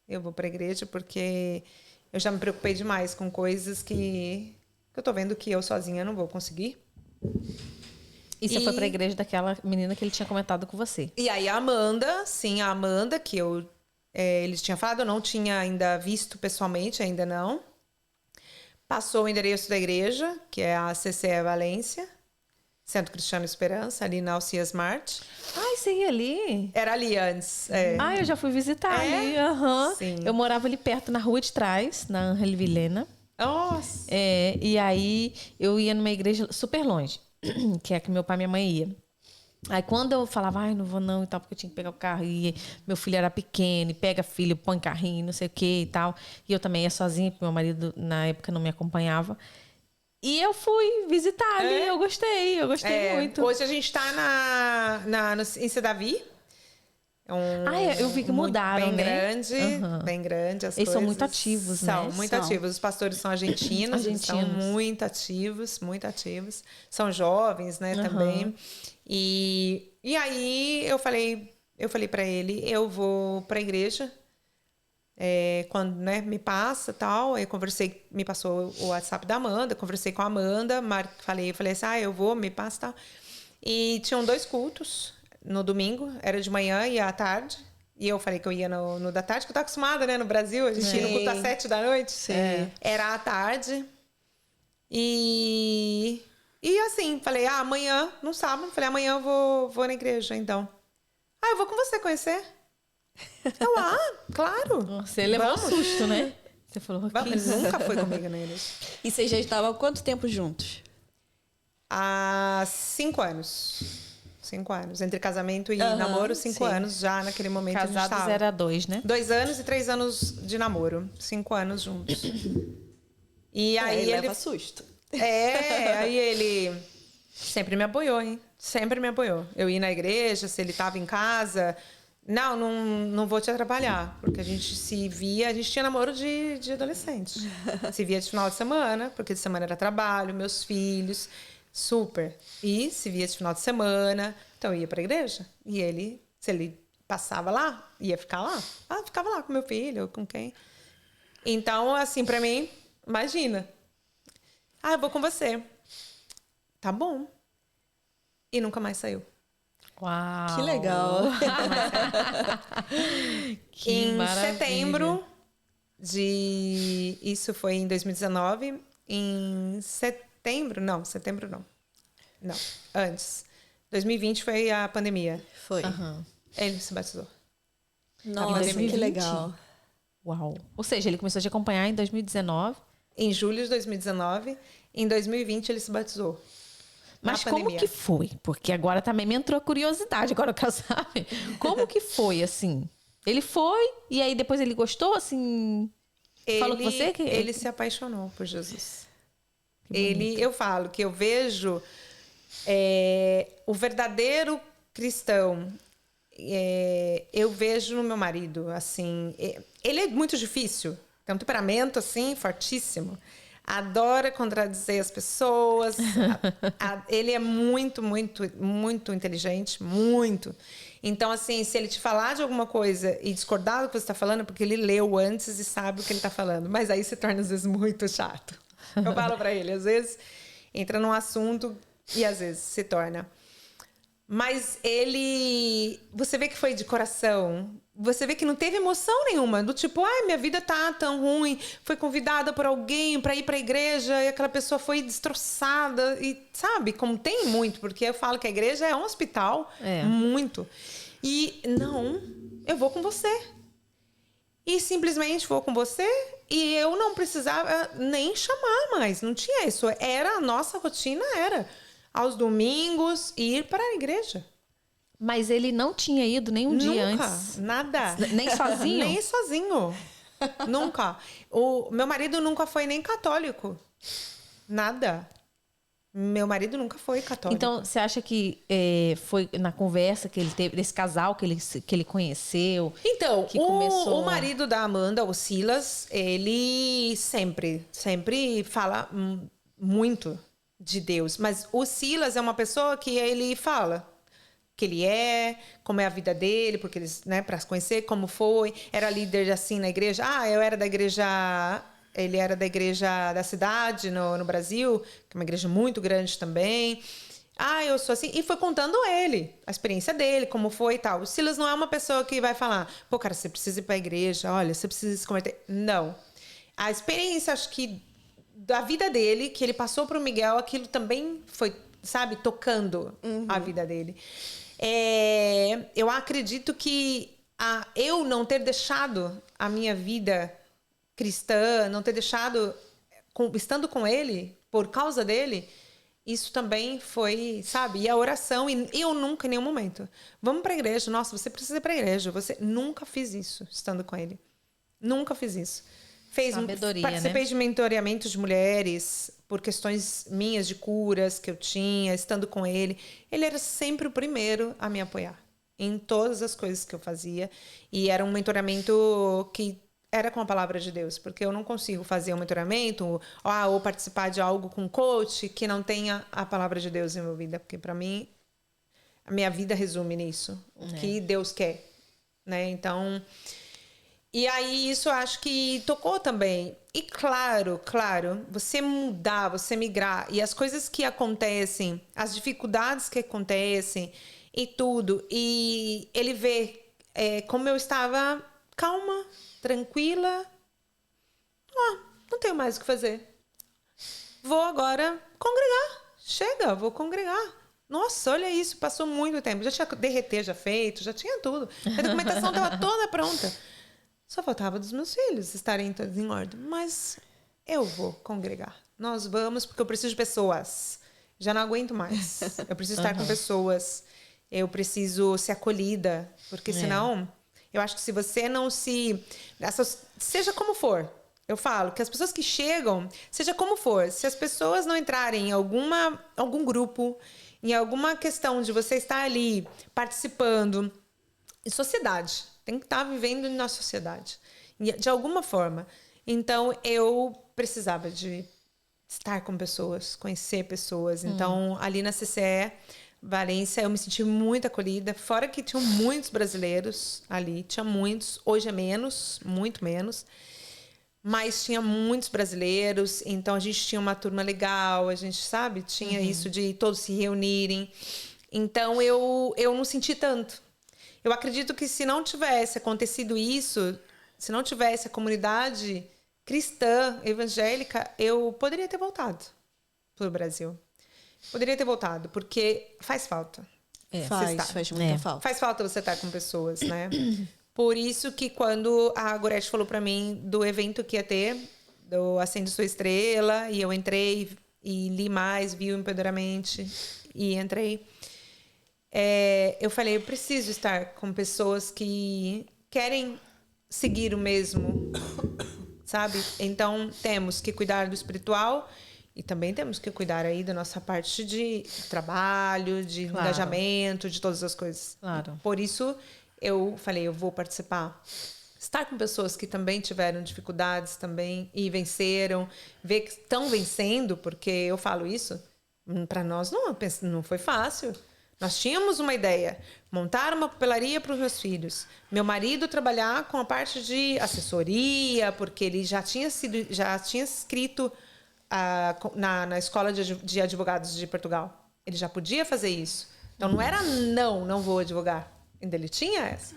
Eu vou para a igreja porque eu já me preocupei demais com coisas que eu tô vendo que eu sozinha não vou conseguir. E você foi para a igreja daquela menina que ele tinha comentado com você. E aí a Amanda, que eles tinham falado, eu não tinha ainda visto pessoalmente, ainda não. Passou o endereço da igreja, que é a CCE Valência, Centro Cristiano Esperança, ali na Alcias Marte. Você ia ali? Era ali antes. Eu já fui visitar ali. Sim. Eu morava ali perto, na rua de trás, na Angel Vilhena. Nossa! E aí eu ia numa igreja super longe, que é a que meu pai e minha mãe iam. Aí quando eu falava, não vou não e tal, porque eu tinha que pegar o carro e meu filho era pequeno, e pega filho, põe carrinho, não sei o que e tal. E eu também ia sozinha, porque meu marido na época não me acompanhava. E eu fui visitar ali, eu gostei muito. Hoje a gente tá em Sedaví. Eu vi que mudaram, bem né? grande, bem grande as Eles coisas. são muito ativos, né? São muito ativos. Os pastores são argentinos, eles são muito ativos, muito ativos. São jovens, né, também. E aí eu falei para ele, eu vou para a igreja. Quando, né, me passa tal, eu conversei, me passou o WhatsApp da Amanda, conversei com a Amanda, falei assim, eu vou, me passa tal. E tinham 2 cultos no domingo, era de manhã e à tarde. E eu falei que eu ia no da tarde, que eu tô acostumada, né, no Brasil, a gente ia no culto às 7 da noite. Sim. Era à tarde. E assim, falei, amanhã, no sábado, falei, amanhã eu vou na igreja, então. Eu vou com você conhecer. Eu, claro. Você levou um susto, né? Você falou, ele nunca foi comigo na igreja. E vocês já estavam há quanto tempo juntos? Há 5 anos. 5 anos. Entre casamento e namoro, 5 anos já naquele momento. Casados era 2, né? 2 anos e 3 anos de namoro. 5 anos juntos. E aí ele leva susto. Aí ele sempre me apoiou, hein? Sempre me apoiou. Eu ia na igreja, se ele estava em casa... Não vou te atrapalhar. Porque a gente se via... A gente tinha namoro de adolescente. Se via de final de semana, porque de semana era trabalho, meus filhos... Super. E se via de final de semana, então eu ia para a igreja. E ele, se ele passava lá, ia ficar lá. Ficava lá com meu filho, com quem. Então, assim, para mim, imagina. Eu vou com você. Tá bom. E nunca mais saiu. Uau! Que legal. Em setembro isso foi em 2019. Em setembro não. Não, antes. 2020 foi a pandemia. Foi. Ele se batizou. Nossa, que legal. Uau. Ou seja, ele começou a te acompanhar em 2019. Em julho de 2019. Em 2020 ele se batizou. Mas como que foi? Porque agora também me entrou a curiosidade. Agora eu quero saber. Como que foi, assim? Ele foi e aí depois ele gostou, assim... Falou com você? Ele se apaixonou por Jesus. Eu falo que eu vejo o verdadeiro cristão. Eu vejo no meu marido, assim... Ele é muito difícil. Tem um temperamento, assim, fortíssimo. Adora contradizer as pessoas. Ele é muito, muito, muito inteligente. Muito. Então, assim, se ele te falar de alguma coisa e discordar do que você está falando, é porque ele leu antes e sabe o que ele está falando. Mas aí se torna, às vezes, muito chato. Eu falo para ele, às vezes entra num assunto e às vezes se torna. Mas ele... Você vê que foi de coração. Você vê que não teve emoção nenhuma. Do tipo, minha vida tá tão ruim. Foi convidada por alguém para ir para a igreja e aquela pessoa foi destroçada. E sabe, como tem muito. Porque eu falo que a igreja é um hospital. Muito. E não, eu vou com você. E simplesmente vou com você. E eu não precisava nem chamar mais. Não tinha isso. Era a nossa rotina, era... Aos domingos, ir para a igreja. Mas ele não tinha ido nem um dia antes? Nada. Nem sozinho? Nem sozinho. Nunca. O meu marido nunca foi nem católico. Nada. Meu marido nunca foi católico. Então, você acha que foi na conversa que ele teve, desse casal que ele conheceu? Então, que começou... o marido da Amanda, o Silas, ele sempre fala muito de Deus. Mas o Silas é uma pessoa que ele fala que ele como é a vida dele, porque eles, né, para conhecer como foi, era líder assim na igreja. Eu era da igreja, ele era da igreja da cidade no Brasil, que é uma igreja muito grande também. Eu sou assim, e foi contando ele, a experiência dele, como foi e tal. O Silas não é uma pessoa que vai falar, pô, cara, você precisa ir para a igreja, olha, você precisa se converter. Não. A experiência, acho que da vida dele, que ele passou para o Miguel, aquilo também foi, sabe, tocando a vida dele. Eu acredito que eu não ter deixado a minha vida cristã, não ter deixado, estando com ele, por causa dele, isso também foi, sabe, e a oração, e eu nunca, em nenhum momento, vamos para a igreja, nossa, você precisa ir para a igreja, nunca fiz isso, estando com ele. Nunca fiz isso. Participei de mentoreamento de mulheres por questões minhas de curas que eu tinha, estando com ele. Ele era sempre o primeiro a me apoiar em todas as coisas que eu fazia. E era um mentoreamento que era com a palavra de Deus, porque eu não consigo fazer um mentoreamento ou participar de algo com coach que não tenha a palavra de Deus envolvida, porque para mim a minha vida resume nisso, o que Deus quer, né? Então, e aí isso eu acho que tocou também. E claro, você mudar, você migrar, e as coisas que acontecem, as dificuldades que acontecem e tudo, e ele vê como eu estava calma, tranquila, não tenho mais o que fazer. Vou agora congregar. Chega, vou congregar. Nossa, olha isso, passou muito tempo. Já tinha DRT já feito, já tinha tudo. A documentação estava toda pronta. Só faltava dos meus filhos estarem todos em ordem. Mas eu vou congregar. Nós vamos, porque eu preciso de pessoas. Já não aguento mais. Eu preciso estar com pessoas. eu preciso ser acolhida, porque senão, eu acho que se você não se... seja como for, eu falo que as pessoas que chegam, seja como for, se as pessoas não entrarem em algum grupo, em alguma questão de você estar ali participando, em sociedade, tem que estar vivendo na sociedade, de alguma forma. Então, eu precisava de estar com pessoas, conhecer pessoas. Então, ali na CCE Valência, eu me senti muito acolhida. Fora que tinham muitos brasileiros ali, tinha muitos. Hoje é menos, muito menos. Mas tinha muitos brasileiros, então a gente tinha uma turma legal, a gente, sabe, tinha isso de todos se reunirem. Então eu não senti tanto. Eu acredito que se não tivesse acontecido isso, se não tivesse a comunidade cristã, evangélica, eu poderia ter voltado para o Brasil. Poderia ter voltado, porque faz falta. Faz muita falta. Faz falta você estar com pessoas, né? Por isso que quando a Gorete falou para mim do evento que ia ter, do Acende Sua Estrela, e eu entrei e li mais, vi o Empoderamento e entrei, eu falei, eu preciso estar com pessoas que querem seguir o mesmo, sabe? Então, temos que cuidar do espiritual e também temos que cuidar aí da nossa parte de trabalho, de engajamento, de todas as coisas. Claro. Por isso, eu falei, eu vou participar. Estar com pessoas que também tiveram dificuldades também e venceram, ver que estão vencendo, porque eu falo isso, para nós não foi fácil. Nós tínhamos uma ideia, montar uma papelaria para os meus filhos. Meu marido trabalhar com a parte de assessoria, porque ele já tinha escrito na Escola de Advogados de Portugal. Ele já podia fazer isso. Então não era não vou advogar. Ainda ele tinha essa.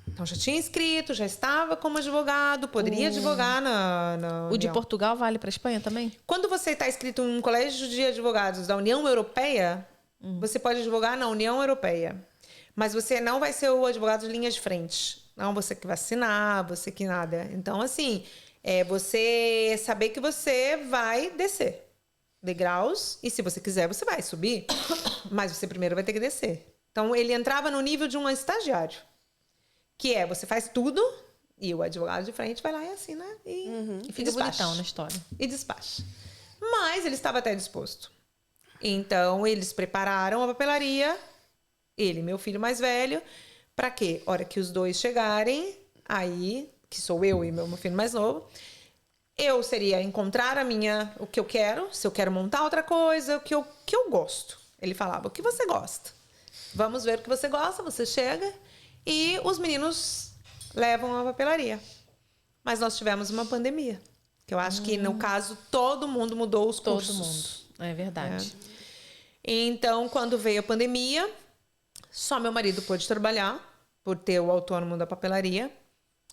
Então já tinha escrito, já estava como advogado, poderia advogar na O de Portugal vale para a Espanha também? Quando você está inscrito em um colégio de advogados da União Europeia, você pode advogar na União Europeia. Mas você não vai ser o advogado de linha de frente. Não você que vai assinar, você que nada. Então, assim, você saber que você vai descer degraus e se você quiser, você vai subir. Mas você primeiro vai ter que descer. Então, ele entrava no nível de um estagiário. Que você faz tudo e o advogado de frente vai lá e assina e fica bonitão na história. E despacha. Mas ele estava até disposto. Então, eles prepararam a papelaria, ele, meu filho mais velho, para quê? Hora que os dois chegarem, aí, que sou eu e meu filho mais novo, eu seria encontrar o que eu quero, se eu quero montar outra coisa, o que eu gosto. Ele falava, o que você gosta? Vamos ver o que você gosta, você chega e os meninos levam a papelaria. Mas nós tivemos uma pandemia, que eu acho que, no caso, todo mundo mudou os cursos. Todo mundo. É verdade. Então, quando veio a pandemia, só meu marido pôde trabalhar, por ter o autônomo da papelaria,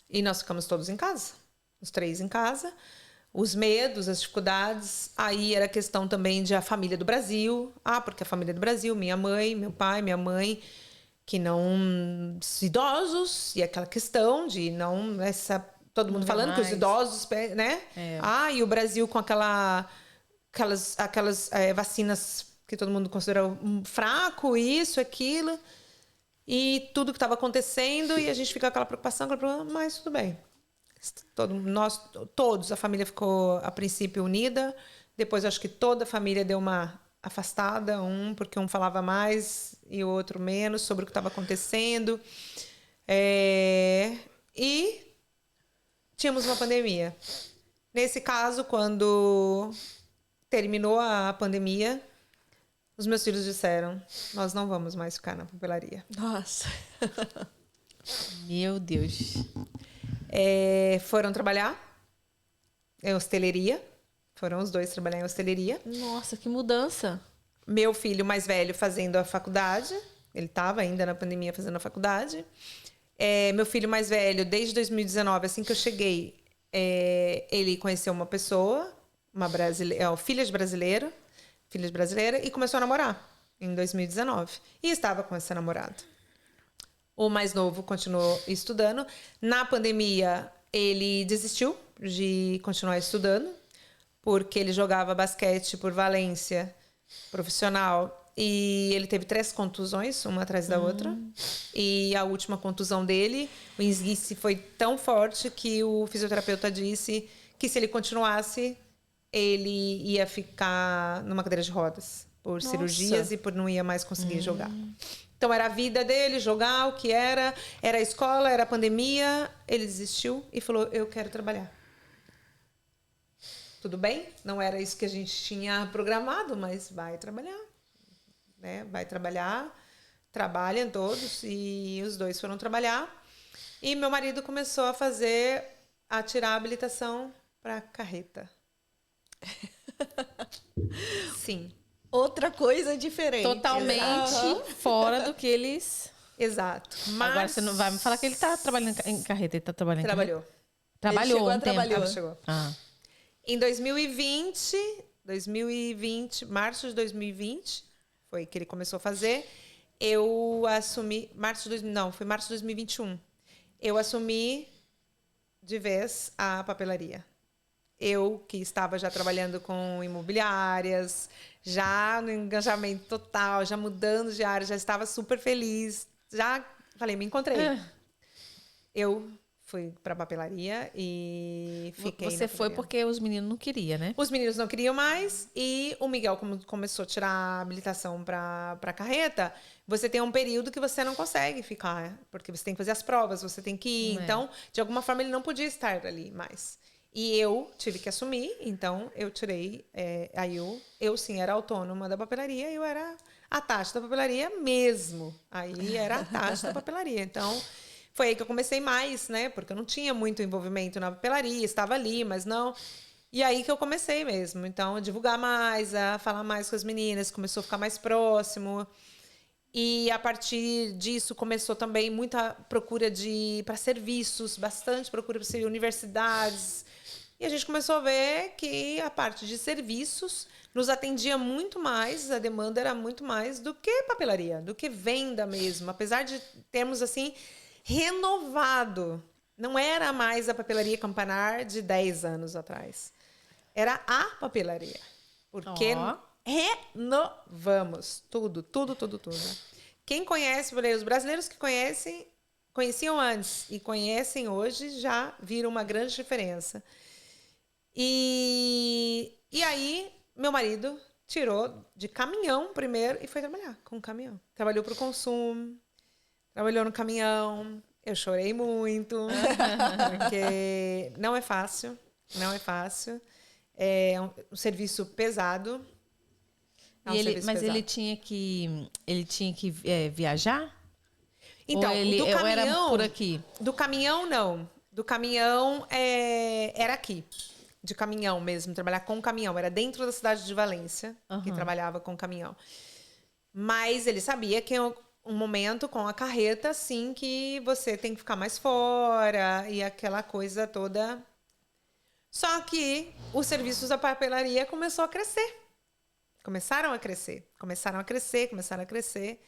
e nós ficamos todos em casa, os três em casa. Os medos, as dificuldades, aí era questão também de a família do Brasil. Porque a família do Brasil, minha mãe, meu pai, minha mãe, que não... idosos, e aquela questão de não... todo mundo falando que os idosos, né? E o Brasil com aquelas vacinas que todo mundo considera fraco, isso, aquilo, e tudo que estava acontecendo, e a gente fica com aquela preocupação, mas tudo bem. Todos, a família ficou, a princípio, unida, depois acho que toda a família deu uma afastada, porque um falava mais e o outro menos sobre o que estava acontecendo, e tínhamos uma pandemia. Nesse caso, quando terminou a pandemia, os meus filhos disseram, nós não vamos mais ficar na papelaria. Nossa. Meu Deus. Foram trabalhar em hosteleria. Foram os dois trabalhar em hosteleria. Nossa, que mudança. Meu filho mais velho fazendo a faculdade. Ele estava ainda na pandemia fazendo a faculdade. Meu filho mais velho, desde 2019, assim que eu cheguei, ele conheceu uma pessoa, filha de brasileira, e começou a namorar em 2019. E estava com essa namorada. O mais novo continuou estudando. Na pandemia, ele desistiu de continuar estudando, porque ele jogava basquete por Valência, profissional, e ele teve 3 contusões, uma atrás da outra. E a última contusão dele, o esguice foi tão forte que o fisioterapeuta disse que se ele continuasse, ele ia ficar numa cadeira de rodas por cirurgias e por não ia mais conseguir jogar. Então era a vida dele, jogar, o que era a escola, era a pandemia. Ele desistiu e falou, eu quero trabalhar. Tudo bem, não era isso que a gente tinha programado, mas vai trabalhar. Né? Vai trabalhar, trabalham todos, e os dois foram trabalhar. E meu marido começou a tirar a habilitação para carreta. Sim. Outra coisa diferente. Totalmente fora do que eles... Exato. Mas... Agora você não vai me falar que ele tá trabalhando em carreta. Ele tá trabalhando Trabalhou. Em carreta? Trabalhou um tempo. Trabalhou. Chegou. Ah. Em 2020, março de 2020, foi que ele começou a fazer. Eu assumi... foi março de 2021. Eu assumi de vez a papelaria. Eu, que estava já trabalhando com imobiliárias, já no engajamento total, já mudando de área, já estava super feliz. Já falei, me encontrei. Eu fui para a papelaria e fiquei. Você foi porque os meninos não queriam, né? Os meninos não queriam mais e o Miguel, como começou a tirar a habilitação para carreta, você tem um período que você não consegue ficar, porque você tem que fazer as provas, você tem que ir. Então, de alguma forma, ele não podia estar ali mais. E eu tive que assumir, então eu tirei. Aí eu sim era autônoma da papelaria, eu era a taxa da papelaria mesmo. Aí era a taxa da papelaria. Então foi aí que eu comecei mais, né? Porque eu não tinha muito envolvimento na papelaria, estava ali, mas não. E aí que eu comecei mesmo. Então, a divulgar mais, a falar mais com as meninas, começou a ficar mais próximo. E a partir disso começou também muita procura para serviços, bastante procura para universidades. E a gente começou a ver que a parte de serviços nos atendia muito mais, a demanda era muito mais do que papelaria, do que venda mesmo. Apesar de termos, assim, renovado. Não era mais a papelaria Campanar de 10 anos atrás. Era a papelaria. Porque renovamos tudo. Quem conhece, os brasileiros que conheciam antes e conhecem hoje, já viram uma grande diferença. E aí, meu marido tirou de caminhão primeiro e foi trabalhar com caminhão. Trabalhou para o consumo, trabalhou no caminhão. Eu chorei muito, porque não é fácil. É um serviço pesado. Mas ele tinha que viajar? Então, ou do caminhão, era por aqui? Do caminhão, não. Do caminhão era aqui. De caminhão mesmo, trabalhar com caminhão. Era dentro da cidade de Valência que trabalhava com caminhão. Mas ele sabia que um momento com a carreta, assim, que você tem que ficar mais fora e aquela coisa toda. Só que os serviços da papelaria começaram a crescer.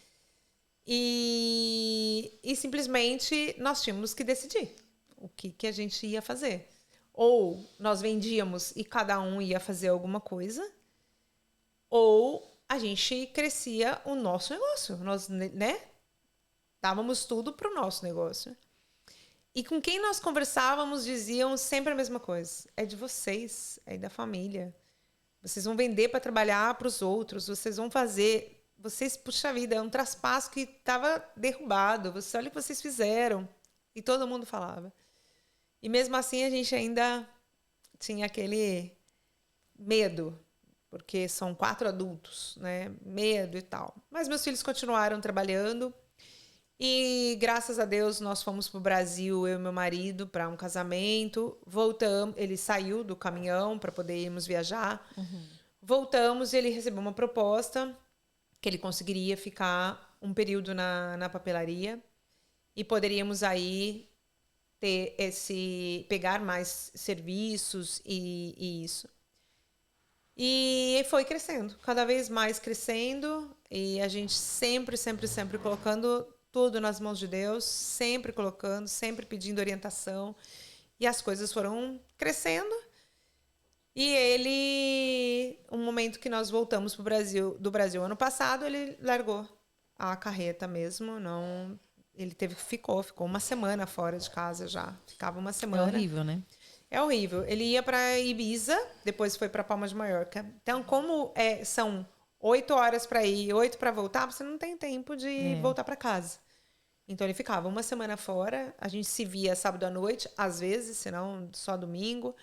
E simplesmente nós tínhamos que decidir o que a gente ia fazer. Ou nós vendíamos e cada um ia fazer alguma coisa, ou a gente crescia o nosso negócio. Nós, né? Dávamos tudo para o nosso negócio. E com quem nós conversávamos diziam sempre a mesma coisa. É de vocês, é da família. Vocês vão vender para trabalhar para os outros, vocês vão fazer... puxa vida, é um traspasso que estava derrubado. Olha o que vocês fizeram. E todo mundo falava. E mesmo assim a gente ainda tinha aquele medo, porque são 4 adultos, né? Medo e tal. Mas meus filhos continuaram trabalhando e, graças a Deus, nós fomos para o Brasil, eu e meu marido, para um casamento. Voltamos, ele saiu do caminhão para podermos viajar. Voltamos e ele recebeu uma proposta que ele conseguiria ficar um período na papelaria e poderíamos aí pegar mais serviços e isso. E foi crescendo, cada vez mais crescendo, e a gente sempre colocando tudo nas mãos de Deus, sempre colocando, sempre pedindo orientação, e as coisas foram crescendo. E um momento que nós voltamos do Brasil ano passado, ele largou a carreta mesmo, não... Ele ficou uma semana fora de casa já. Ficava uma semana. É horrível, né? É horrível. Ele ia para Ibiza, depois foi para Palma de Mallorca. Então, como são 8 horas para ir, 8 para voltar, você não tem tempo de voltar para casa. Então, ele ficava uma semana fora. A gente se via sábado à noite, às vezes, senão só domingo.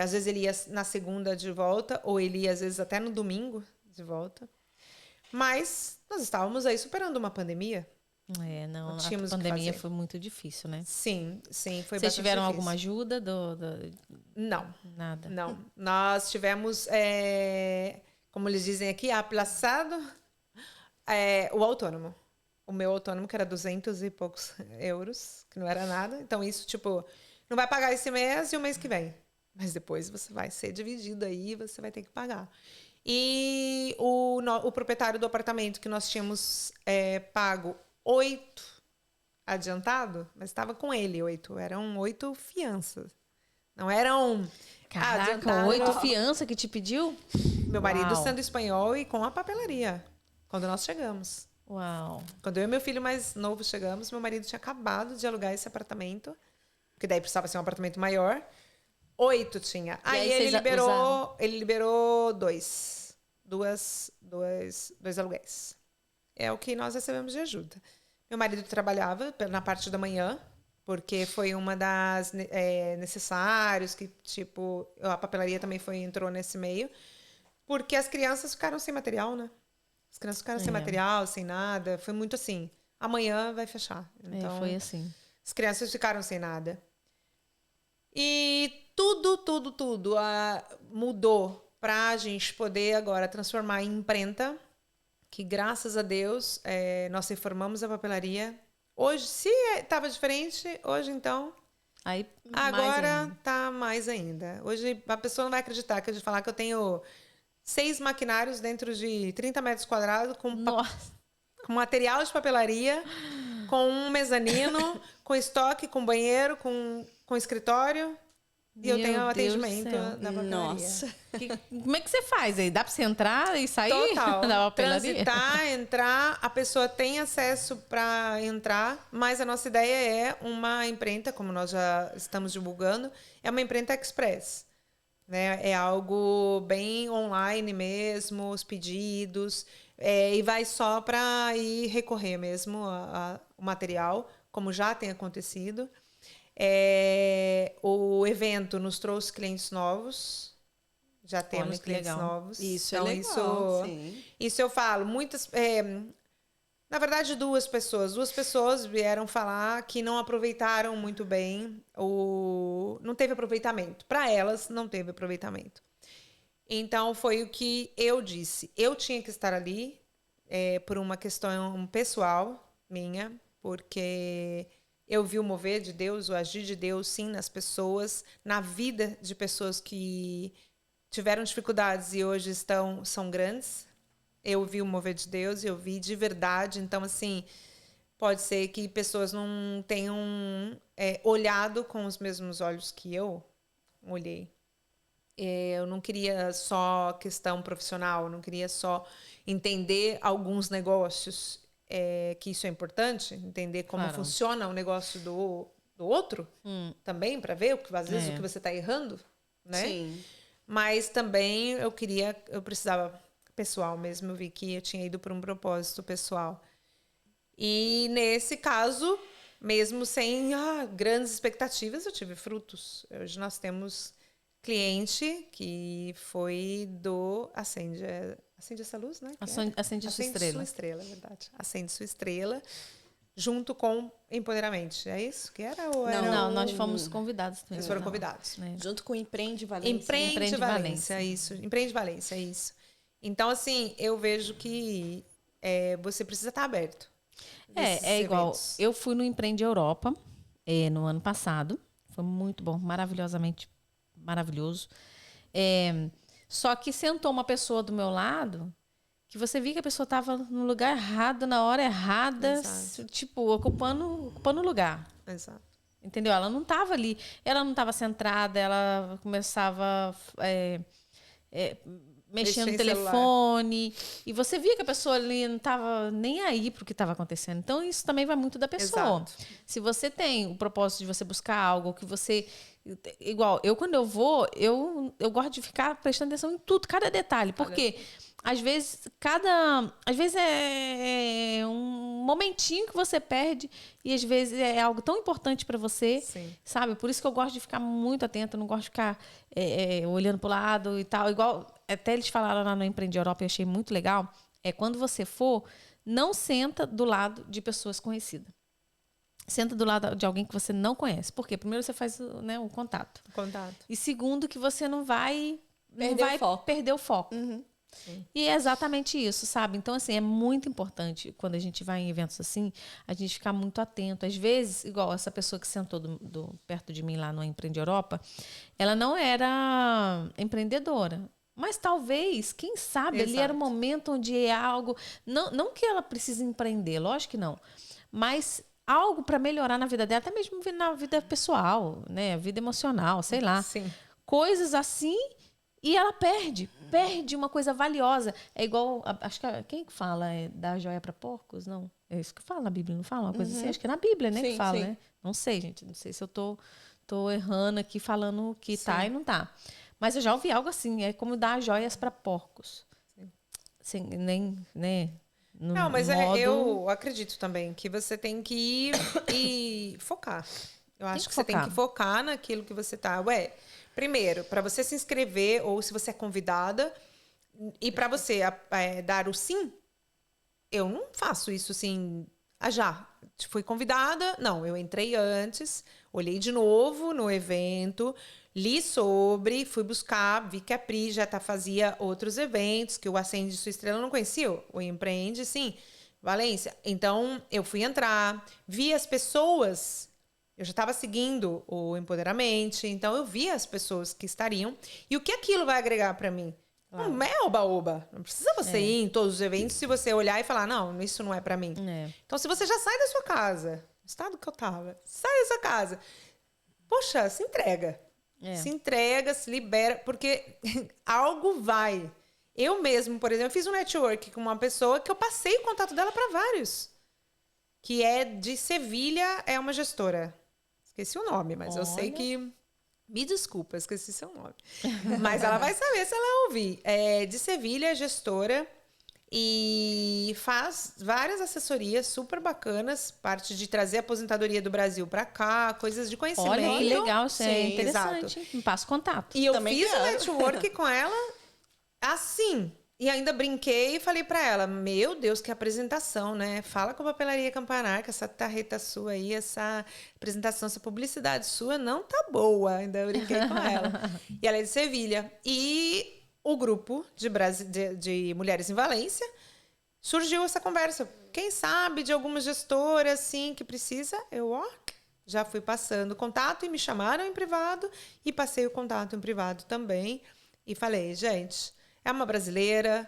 Às vezes ele ia na segunda de volta, ou ele ia, às vezes, até no domingo de volta. Mas nós estávamos aí superando uma pandemia. Não a pandemia foi muito difícil, né? Sim, foi bastante difícil. Vocês tiveram alguma ajuda? Não. Nada? Não. Nós tivemos, como eles dizem aqui, aplaçado o autônomo. O meu autônomo, que era 200 e poucos euros, que não era nada. Então, isso, tipo, não vai pagar esse mês e o mês que vem. Mas depois você vai ser dividido aí, você vai ter que pagar. E o proprietário do apartamento que nós tínhamos pago 8 adiantado, mas estava com ele 8. Eram 8 fianças. Não eram... Caraca, 8 fianças que te pediu? Meu marido sendo espanhol e com a papelaria. Quando nós chegamos. Uau. Quando eu e meu filho mais novo chegamos, meu marido tinha acabado de alugar esse apartamento. Porque daí precisava ser um apartamento maior. 8 tinha. Aí ele liberou 2 aluguéis. É o que nós recebemos de ajuda. Meu marido trabalhava na parte da manhã, porque foi uma das necessários, que tipo, a papelaria também entrou nesse meio, porque as crianças ficaram sem material, né? As crianças ficaram sem material, sem nada. Foi muito assim. Amanhã vai fechar. Então, foi assim. As crianças ficaram sem nada. E tudo mudou para a gente poder agora transformar em imprenta, que graças a Deus nós reformamos a papelaria. Hoje, se estava diferente, hoje então... Agora está mais ainda. Hoje a pessoa não vai acreditar que eu falar que eu tenho 6 maquinários dentro de 30 metros quadrados com material de papelaria, com um mezanino, com estoque, com banheiro, com escritório. E eu tenho atendimento na papelaria. Nossa. Como é que você faz aí? Dá para você entrar e sair Total. da papelaria? Transitar, entrar, a pessoa tem acesso para entrar, mas a nossa ideia é uma imprenta, como nós já estamos divulgando, é uma imprenta express. Né? É algo bem online mesmo, os pedidos, e vai só para ir recorrer mesmo o material, como já tem acontecido. O evento nos trouxe clientes novos. Já temos clientes novos. Isso então, é legal. Isso eu falo. Na verdade, duas pessoas vieram falar que não aproveitaram muito bem. Não teve aproveitamento. Para elas, não teve aproveitamento. Então, foi o que eu disse. Eu tinha que estar ali por uma questão pessoal minha, porque... Eu vi o mover de Deus, o agir de Deus, sim, nas pessoas, na vida de pessoas que tiveram dificuldades e hoje são grandes. Eu vi o mover de Deus, eu vi de verdade. Então, assim, pode ser que pessoas não tenham olhado com os mesmos olhos que eu olhei. Eu não queria só questão profissional, eu não queria só entender alguns negócios. Que isso é importante, entender como funciona o negócio do outro, também, para ver, às vezes, o que você está errando, né? Sim. Mas também eu precisava pessoal mesmo, eu vi que eu tinha ido por um propósito pessoal. E nesse caso, mesmo sem grandes expectativas, eu tive frutos. Hoje nós temos cliente que foi do Acende essa luz, né? Acende sua estrela. Sua estrela, é verdade. Acende sua estrela, junto com Empoderamento. É isso que era? Não, nós fomos convidados também. Eles foram convidados. Junto com Empreende Valência. Empreende Valência, isso. Empreende Valência, isso. Então, assim, eu vejo que você precisa estar aberto. Igual. Eventos. Eu fui no Empreende Europa no ano passado. Foi muito bom, maravilhosamente maravilhoso. Só que sentou uma pessoa do meu lado que você via que a pessoa estava no lugar errado, na hora errada, tipo, ocupando o lugar. Exato. Entendeu? Ela não estava ali, ela não estava centrada, ela começava mexendo no telefone. E você via que a pessoa ali não estava nem aí para o que estava acontecendo. Então, isso também vai muito da pessoa. Exato. Se você tem o propósito de você buscar algo que você... Igual, eu quando eu vou, eu gosto de ficar prestando atenção em tudo, cada detalhe. Porque... Às vezes é um momentinho que você perde e às vezes é algo tão importante para você, Sim. sabe? Por isso que eu gosto de ficar muito atenta, não gosto de ficar olhando para o lado e tal. Igual até eles falaram lá no Empreende Europa, eu achei muito legal, quando você for, não senta do lado de pessoas conhecidas. Senta do lado de alguém que você não conhece. Por quê? Primeiro você faz o contato. E segundo que você não vai perder o foco. Uhum. Sim. E é exatamente isso, sabe? Então, assim, é muito importante quando a gente vai em eventos assim, a gente ficar muito atento. Às vezes, igual essa pessoa que sentou perto de mim lá no Empreende Europa, ela não era empreendedora. Mas talvez, quem sabe, ali era o momento onde é algo... Não que ela precise empreender, lógico que não. Mas algo para melhorar na vida dela, até mesmo na vida pessoal, né? Vida emocional, sei lá. Sim. Coisas assim... E ela perde uma coisa valiosa. É igual, acho que quem que fala dar joia para porcos? Não, é isso que fala na Bíblia, não fala uma coisa assim? Acho que é na Bíblia, né, que fala, né? Não sei, gente, não sei se eu tô errando aqui falando que tá e não tá. Mas eu já ouvi algo assim, é como dar joias para porcos. Assim, nem, né? Não, mas eu acredito também que você tem que ir e focar. Eu acho que você tem que focar naquilo que você tá... Primeiro, para você se inscrever ou se você é convidada e para você dar o sim, eu não faço isso assim, já. Fui convidada, não, eu entrei antes, olhei de novo no evento, li sobre, fui buscar, vi que a Pri já fazia outros eventos, que o Acende Sua Estrela eu não conhecia, o Empreende, sim, Valência. Então, eu fui entrar, vi as pessoas... Eu já estava seguindo o Empoderamente, então eu vi as pessoas que estariam. E o que aquilo vai agregar para mim? Claro. Não é oba-oba. Não precisa você ir em todos os eventos se você olhar e falar, não, isso não é para mim. Então, se você já sai da sua casa, no estado que eu estava, sai da sua casa, poxa, se entrega. Se entrega, se libera, porque algo vai. Eu mesmo, por exemplo, fiz um network com uma pessoa que eu passei o contato dela para vários. Que é de Sevilha, é uma gestora. Esqueci o nome, mas eu sei que... Me desculpa, esqueci seu nome. Mas ela vai saber se ela ouvir. É de Sevilha, gestora. E faz várias assessorias super bacanas. Parte de trazer a aposentadoria do Brasil para cá. Coisas de conhecimento. Olha, que legal. Isso é interessante. Exato. Me passa contato. E eu fiz o network com ela assim... E ainda brinquei e falei pra ela, meu Deus, que apresentação, né? Fala com a Papelaria Campanar, que essa tarreta sua aí, essa apresentação, essa publicidade sua não tá boa. Ainda brinquei com ela. E ela é de Sevilha. E o grupo de Mulheres em Valência, surgiu essa conversa. Quem sabe de alguma gestora, assim, que precisa? Eu, já fui passando o contato e me chamaram em privado e passei o contato em privado também. E falei, gente... É uma brasileira,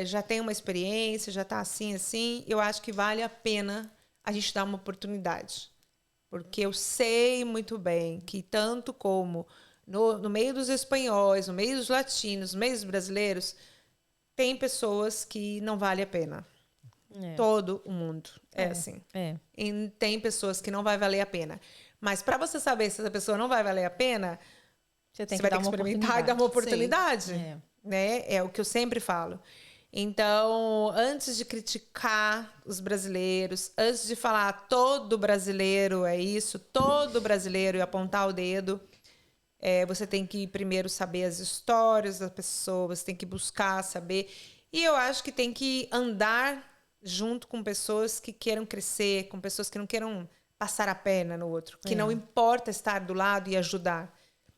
já tem uma experiência, já está assim. Eu acho que vale a pena a gente dar uma oportunidade. Porque eu sei muito bem que tanto como no meio dos espanhóis, no meio dos latinos, no meio dos brasileiros, tem pessoas que não vale a pena. Todo o mundo é assim. E tem pessoas que não vai valer a pena. Mas para você saber se essa pessoa não vai valer a pena, você vai ter que experimentar e dar uma oportunidade. Né? É o que eu sempre falo. Então, antes de criticar os brasileiros, antes de falar todo brasileiro é isso, todo brasileiro e apontar o dedo, você tem que primeiro saber as histórias das pessoas, tem que buscar saber. E eu acho que tem que andar junto com pessoas que queiram crescer, com pessoas que não queiram passar a perna no outro, que não importa estar do lado e ajudar,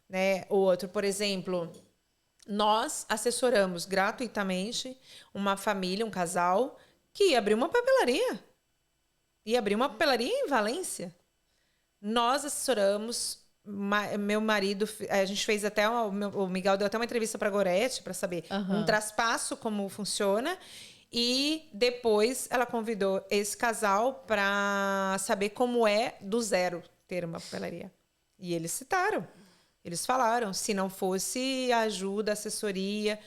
né? O outro, por exemplo... Nós assessoramos gratuitamente uma família, um casal, que ia abrir uma papelaria. Ia abrir uma papelaria em Valência. Nós assessoramos, meu marido, a gente fez até, o Miguel deu até uma entrevista para a Gorete, para saber um traspasso, como funciona. E depois ela convidou esse casal para saber como é do zero. ter uma papelaria. E eles citaram. Eles falaram, se não fosse a ajuda, a assessoria.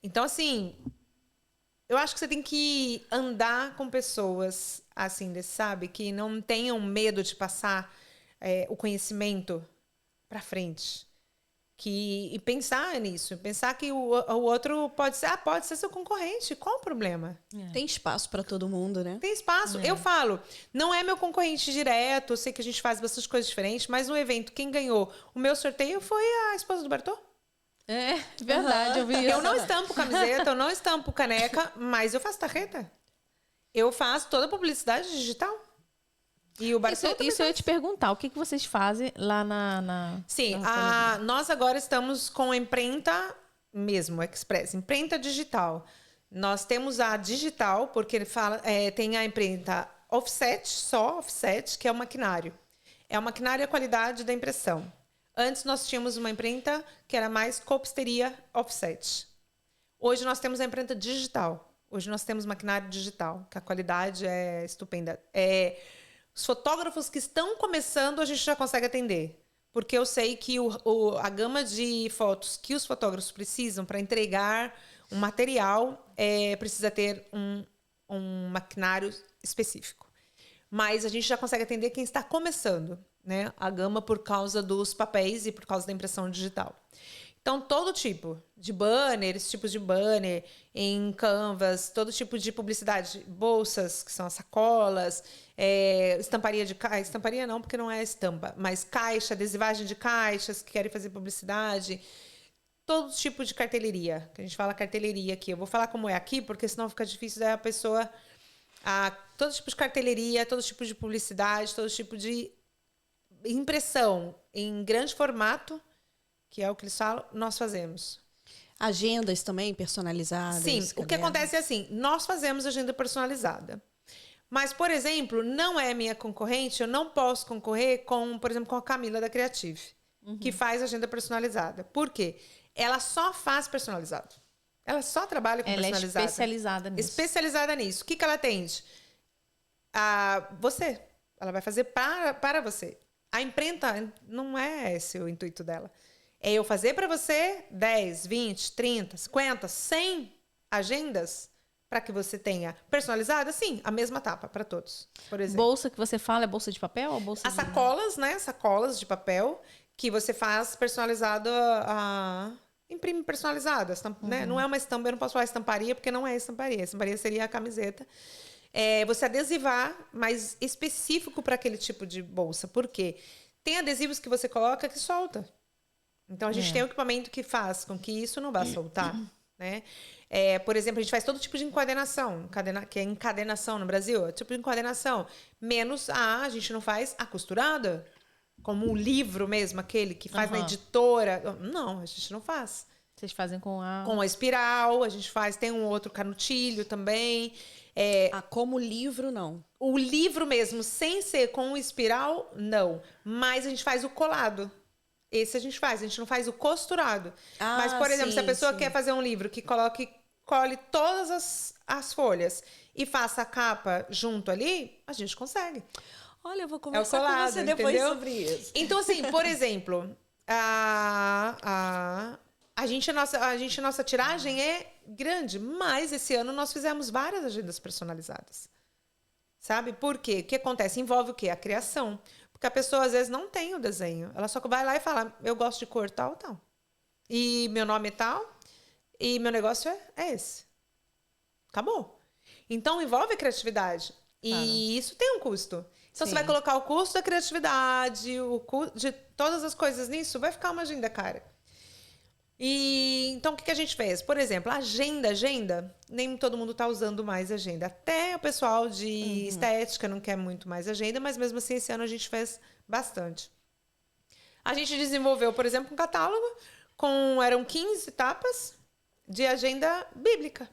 Então, assim, eu acho que você tem que andar com pessoas, assim, sabe? Que não tenham medo de passar o conhecimento para frente. E pensar nisso. Pensar que o outro pode ser seu concorrente. Qual o problema? Tem espaço para todo mundo, né? Tem espaço. Eu falo, não é meu concorrente direto, eu sei que a gente faz bastante coisas diferentes, mas no evento, quem ganhou o meu sorteio foi a esposa do Bartô. É, verdade, eu vi isso. Eu não estampo camiseta, eu não estampo caneca, mas eu faço tarreta. Eu faço toda a publicidade digital. E o Bartô isso eu ia te perguntar, o que vocês fazem lá na Sim, nós agora estamos com a imprenta mesmo, Express, imprenta digital. Nós temos a digital, porque ele fala, tem a imprenta offset, só offset, que é o maquinário. É o maquinário e a qualidade da impressão. Antes nós tínhamos uma imprenta que era mais copisteria offset. Hoje nós temos a imprenta digital. Hoje nós temos maquinário digital, que a qualidade é estupenda. Os fotógrafos que estão começando, a gente já consegue atender. Porque eu sei que a gama de fotos que os fotógrafos precisam para entregar um material precisa ter um maquinário específico. Mas a gente já consegue atender quem está começando, né? A gama por causa dos papéis e por causa da impressão digital. Então, todo tipo de banner, esse tipo de banner em canvas, todo tipo de publicidade, bolsas, que são as sacolas, estamparia de caixa, estamparia não, porque não é estampa, mas caixa, adesivagem de caixas, que querem fazer publicidade, todo tipo de carteleria, que a gente fala carteleria aqui. Eu vou falar como é aqui, porque senão fica difícil da pessoa... todo tipo de carteleria, todo tipo de publicidade, todo tipo de impressão em grande formato, que é o que eles falam, nós fazemos. Agendas também personalizadas? Sim, o que acontece é assim, nós fazemos agenda personalizada. Mas, por exemplo, não é minha concorrente, eu não posso concorrer com, por exemplo, com a Camila da Creative, que faz agenda personalizada. Por quê? Ela só faz personalizado. Ela só trabalha com personalizado. Ela é especializada nisso. Especializada nisso. O que ela atende? Você. Ela vai fazer para você. A imprenta não é esse o intuito dela. É eu fazer para você 10, 20, 30, 50, 100 agendas para que você tenha personalizada, sim, a mesma tapa para todos, por exemplo. Bolsa que você fala é bolsa de papel ou bolsa As sacolas, né? Sacolas de papel que você faz personalizado, imprime personalizado. Né? Não é uma estampa, eu não posso falar estamparia porque não é estamparia. Estamparia seria a camiseta. Você adesivar, mas específico para aquele tipo de bolsa. Por quê? Tem adesivos que você coloca que solta. Então, a gente tem um equipamento que faz com que isso não vá soltar, né? Por exemplo, a gente faz todo tipo de encadenação, que é encadenação no Brasil, tipo de encadenação. Menos a gente não faz a costurada, como um livro mesmo, aquele que faz na editora. Não, a gente não faz. Vocês fazem com a... Com a espiral, a gente faz, tem um outro canutilho também. Como livro, não. O livro mesmo, sem ser com o espiral, não. Mas a gente faz o colado. Esse a gente não faz o costurado. Mas, por exemplo, se a pessoa quer fazer um livro que colhe todas as folhas e faça a capa junto ali, a gente consegue. Olha, eu vou conversar com você depois sobre isso. Então, assim, por exemplo, a nossa tiragem é grande, mas esse ano nós fizemos várias agendas personalizadas. Sabe? Por quê? O que acontece? Envolve o quê? A criação. Porque a pessoa, às vezes, não tem o desenho. Ela só vai lá e fala, eu gosto de cor tal, tal. E meu nome é tal, e meu negócio é esse. Acabou. Então, envolve a criatividade. E isso tem um custo. Então, você vai colocar o custo da criatividade, o custo de todas as coisas nisso, vai ficar uma agenda cara. Então, o que a gente fez? Por exemplo, agenda, nem todo mundo está usando mais agenda. Até o pessoal de estética não quer muito mais agenda, mas mesmo assim, esse ano a gente fez bastante. A gente desenvolveu, por exemplo, um catálogo eram 15 etapas de agenda bíblica.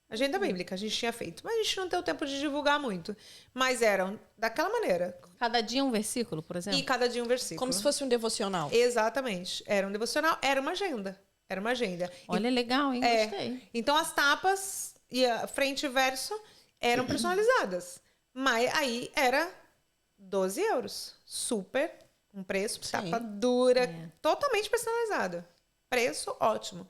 Agenda bíblica a gente tinha feito, mas a gente não teve tempo de divulgar muito. Mas eram daquela maneira. Cada dia um versículo, por exemplo? E cada dia um versículo. Como se fosse um devocional. Exatamente. Era um devocional, era uma agenda. Olha, legal, hein? Gostei. Então, as tapas, e a frente e verso, eram personalizadas. Mas aí era 12 euros. Super, um preço, tapa dura, totalmente personalizado. Preço ótimo.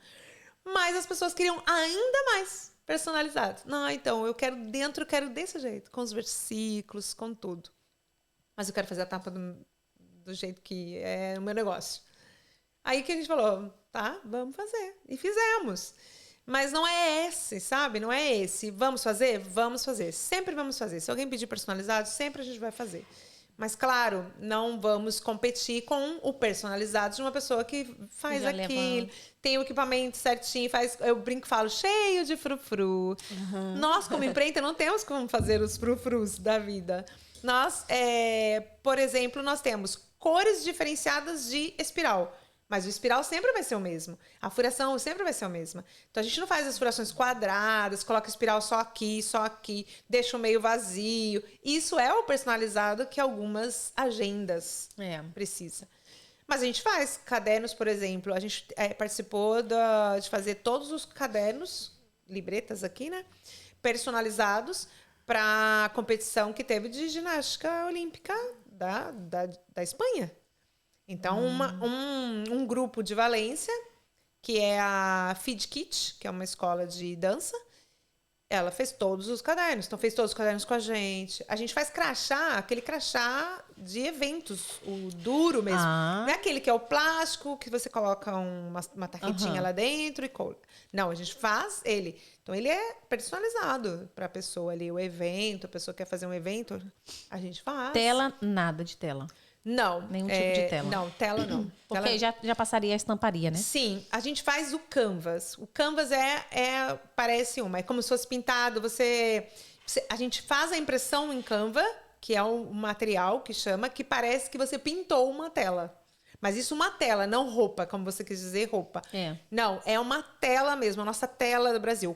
Mas as pessoas queriam ainda mais personalizado. Não, então, eu quero desse jeito, com os versículos, com tudo. Mas eu quero fazer a tapa do jeito que é o meu negócio. Aí que a gente falou, tá, vamos fazer. E fizemos. Mas não é esse, sabe? Não é esse. Vamos fazer? Vamos fazer. Sempre vamos fazer. Se alguém pedir personalizado, sempre a gente vai fazer. Mas, claro, não vamos competir com o personalizado de uma pessoa que faz aquilo, tem o equipamento certinho, faz, eu brinco e falo, cheio de frufru. Nós, como empreita, não temos como fazer os frufrus da vida. Nós, por exemplo, nós temos cores diferenciadas de espiral. Mas o espiral sempre vai ser o mesmo. A furação sempre vai ser a mesma. Então, a gente não faz as furações quadradas, coloca espiral só aqui, deixa o meio vazio. Isso é o personalizado que algumas agendas precisam. Mas a gente faz cadernos, por exemplo. A gente participou de fazer todos os cadernos, libretas aqui, né? Personalizados para a competição que teve de ginástica olímpica da Espanha. Então, um grupo de Valência, que é a Feed Kit, que é uma escola de dança, ela fez todos os cadernos. Então, fez todos os cadernos com a gente. A gente faz crachá, aquele crachá de eventos, o duro mesmo. Não é aquele que é o plástico, que você coloca uma tarretinha lá dentro e cola. Não, a gente faz ele. Então, ele é personalizado para a pessoa ali, o evento, a pessoa quer fazer um evento, a gente faz. Tela, nada de tela. Não. Nenhum tipo de tela. Não, tela não. Porque já passaria a estamparia, né? Sim, a gente faz o canvas. O canvas parece é como se fosse pintado. A gente faz a impressão em Canva, que é um material que chama, que parece que você pintou uma tela. Mas isso é uma tela, não roupa, como você quis dizer, roupa. Não, é uma tela mesmo, a nossa tela do Brasil.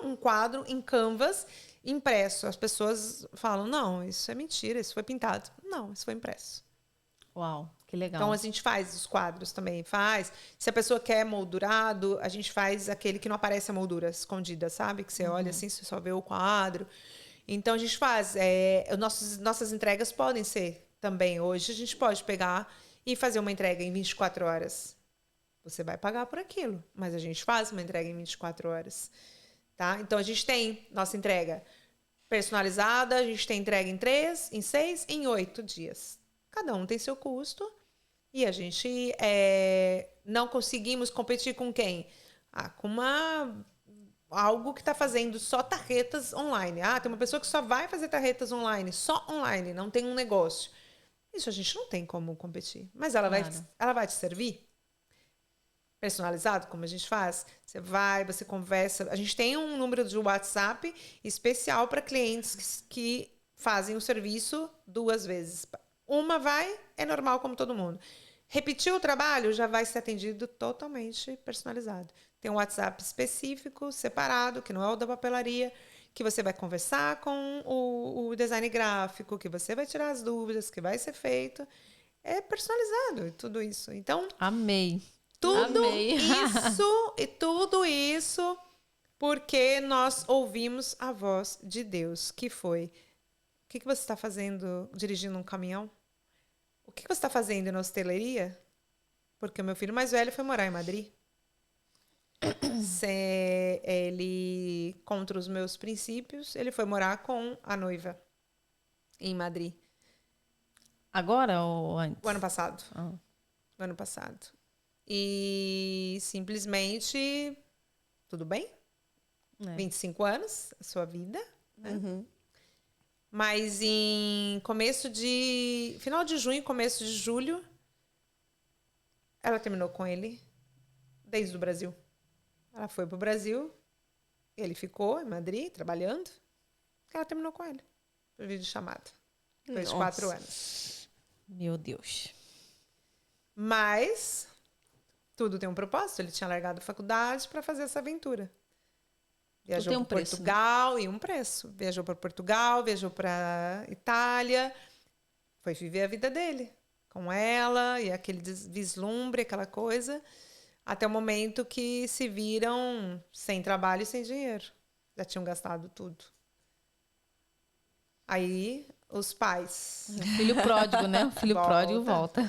Um quadro em canvas impresso. As pessoas falam, não, isso é mentira, isso foi pintado. Não, isso foi impresso. Uau, que legal. Então, a gente faz os quadros também, faz. Se a pessoa quer moldurado, a gente faz aquele que não aparece a moldura escondida, sabe? Que você olha assim, você só vê o quadro. Então, a gente faz. Nossas entregas podem ser também. Hoje, a gente pode pegar e fazer uma entrega em 24 horas. Você vai pagar por aquilo, mas a gente faz uma entrega em 24 horas. Tá? Então, a gente tem nossa entrega personalizada, a gente tem entrega em 3, em 6, em 8 dias. Cada um tem seu custo e a gente não conseguimos competir com quem? Com algo que está fazendo só tarretas online. Tem uma pessoa que só vai fazer tarretas online, só online, não tem um negócio. Isso a gente não tem como competir. Mas ela vai te servir? Personalizado, como a gente faz, você conversa. A gente tem um número de WhatsApp especial para clientes que fazem o serviço 2 vezes. Uma é normal como todo mundo. Repetiu o trabalho, já vai ser atendido totalmente personalizado. Tem um WhatsApp específico, separado, que não é o da papelaria, que você vai conversar com o design gráfico, que você vai tirar as dúvidas, que vai ser feito. É personalizado tudo isso. Então, amei. Tudo isso porque nós ouvimos a voz de Deus, que foi: o que você está fazendo dirigindo um caminhão? O que você está fazendo na hosteleria? Porque o meu filho mais velho foi morar em Madrid. Ele, contra os meus princípios, ele foi morar com a noiva em Madrid. Agora ou antes? O ano passado. O ano passado. E simplesmente, tudo bem? 25 anos, a sua vida, né? Mas final de junho, começo de julho, ela terminou com ele desde o Brasil. Ela foi pro Brasil, ele ficou em Madrid, trabalhando. Ela terminou com ele, por videochamada. Depois de 4 anos. Meu Deus. Mas tudo tem um propósito. Ele tinha largado a faculdade para fazer essa aventura. Viajou para Portugal, né? E um preço. Viajou para Portugal, viajou para Itália. Foi viver a vida dele com ela e aquele vislumbre, aquela coisa, até o momento que se viram sem trabalho e sem dinheiro. Já tinham gastado tudo. Aí os pais. Filho pródigo, né? O filho pródigo volta.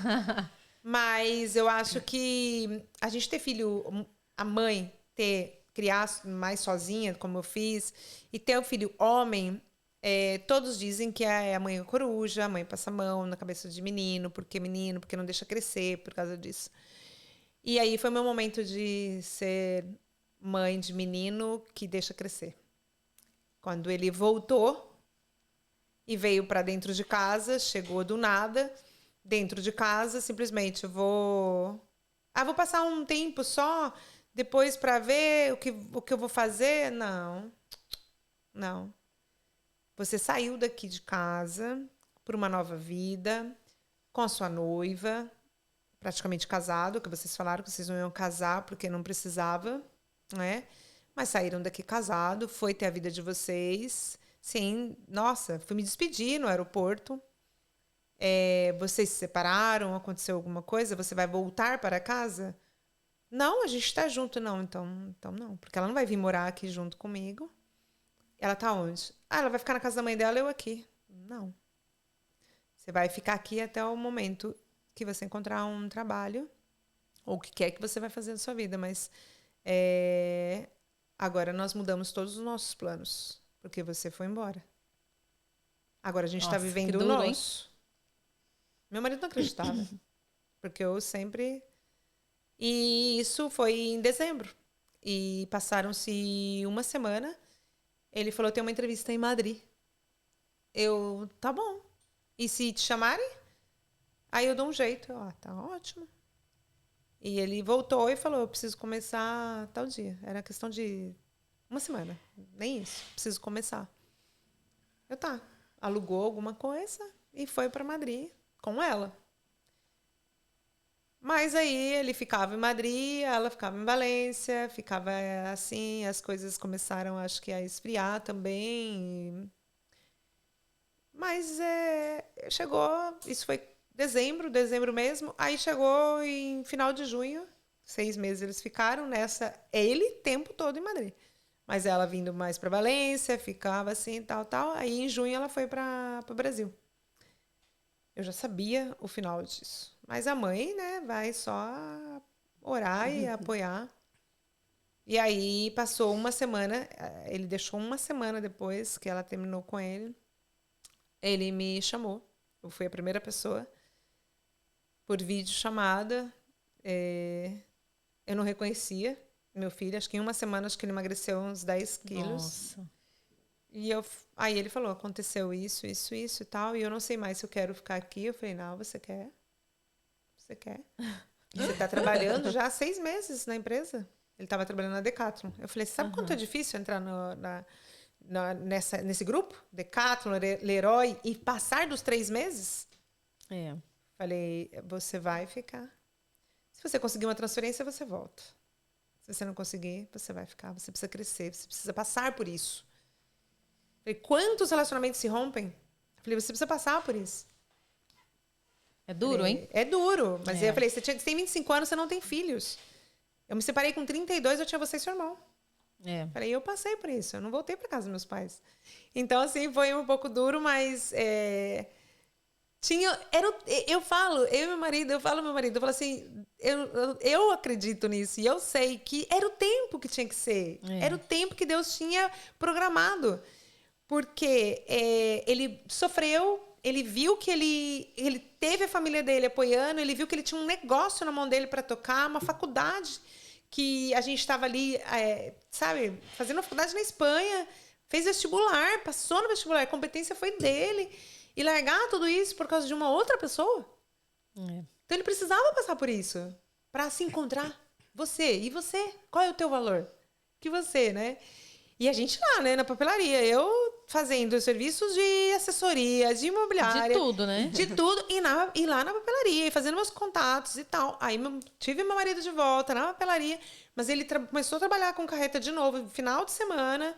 Mas eu acho que a gente ter filho, a mãe criar mais sozinha, como eu fiz, e ter o filho homem, todos dizem que a mãe é coruja, a mãe passa a mão na cabeça de menino, porque não deixa crescer por causa disso. E aí foi meu momento de ser mãe de menino que deixa crescer. Quando ele voltou e veio para dentro de casa, chegou do nada, dentro de casa, simplesmente vou passar um tempo só depois para ver o que eu vou fazer. Não. Você saiu daqui de casa por uma nova vida, com a sua noiva, praticamente casado, que vocês falaram que vocês não iam casar porque não precisava, né? Mas saíram daqui casado, foi ter a vida de vocês. Sim, nossa, fui me despedir no aeroporto. Vocês se separaram, aconteceu alguma coisa? Você vai voltar para casa? Não, a gente está junto. Não, então não. Porque ela não vai vir morar aqui junto comigo. Ela tá onde? Ela vai ficar na casa da mãe dela, eu aqui. Não. Você vai ficar aqui até o momento que você encontrar um trabalho ou o que quer que você vai fazer na sua vida. Mas agora nós mudamos todos os nossos planos. Porque você foi embora. Agora a gente está vivendo o nosso. Hein? Meu marido não acreditava. Porque eu sempre... E isso foi em dezembro. E passaram-se uma semana. Ele falou, tem uma entrevista em Madrid. Eu, tá bom. E se te chamarem? Aí eu dou um jeito. Tá ótimo. E ele voltou e falou, eu preciso começar tal dia. Era questão de uma semana. Nem isso. Preciso começar. Alugou alguma coisa e foi para Madrid com ela. Mas aí ele ficava em Madrid, ela ficava em Valência, ficava assim, as coisas começaram, acho que, a esfriar também. Mas chegou, isso foi dezembro mesmo, aí chegou em final de junho, 6 meses eles ficaram nessa, ele tempo todo em Madrid. Mas ela vindo mais para Valência, ficava assim, tal. Aí em junho ela foi para o Brasil. Eu já sabia o final disso. Mas a mãe, né, vai só orar e apoiar. E aí passou uma semana, ele deixou uma semana depois que ela terminou com ele. Ele me chamou. Eu fui a primeira pessoa por videochamada. Eu não reconhecia meu filho. Acho que em uma semana acho que ele emagreceu uns 10 quilos. Nossa. E aí ele falou, aconteceu isso e tal. E eu não sei mais se eu quero ficar aqui. Eu falei, não, você quer? Você quer? Você está trabalhando já há 6 meses na empresa? Ele estava trabalhando na Decathlon. Eu falei, sabe quanto é difícil entrar nesse grupo? Decathlon, Leroy, e passar dos 3 meses? Falei, você vai ficar. Se você conseguir uma transferência, você volta. Se você não conseguir, você vai ficar. Você precisa crescer, você precisa passar por isso. Falei, quantos relacionamentos se rompem? Falei, você precisa passar por isso. É duro, hein? É duro. Mas eu falei, você tem 25 anos, você não tem filhos. Eu me separei com 32, eu tinha você e seu irmão. Falei, eu passei por isso. Eu não voltei para casa dos meus pais. Então, assim, foi um pouco duro, mas... eu falo assim, eu acredito nisso. E eu sei que era o tempo que tinha que ser. Era o tempo que Deus tinha programado. Porque ele sofreu... Ele viu que ele teve a família dele apoiando, ele viu que ele tinha um negócio na mão dele para tocar, uma faculdade que a gente estava ali, sabe, fazendo uma faculdade na Espanha, fez vestibular, passou no vestibular, a competência foi dele. E largar tudo isso por causa de uma outra pessoa? Então ele precisava passar por isso para se encontrar. Você, e você? Qual é o teu valor? Que você, né? E a gente lá, né, na papelaria, eu fazendo serviços de assessoria, de imobiliária. De tudo, né? De tudo. E lá na papelaria, e fazendo meus contatos e tal. Aí tive meu marido de volta na papelaria, mas ele começou a trabalhar com carreta de novo no final de semana,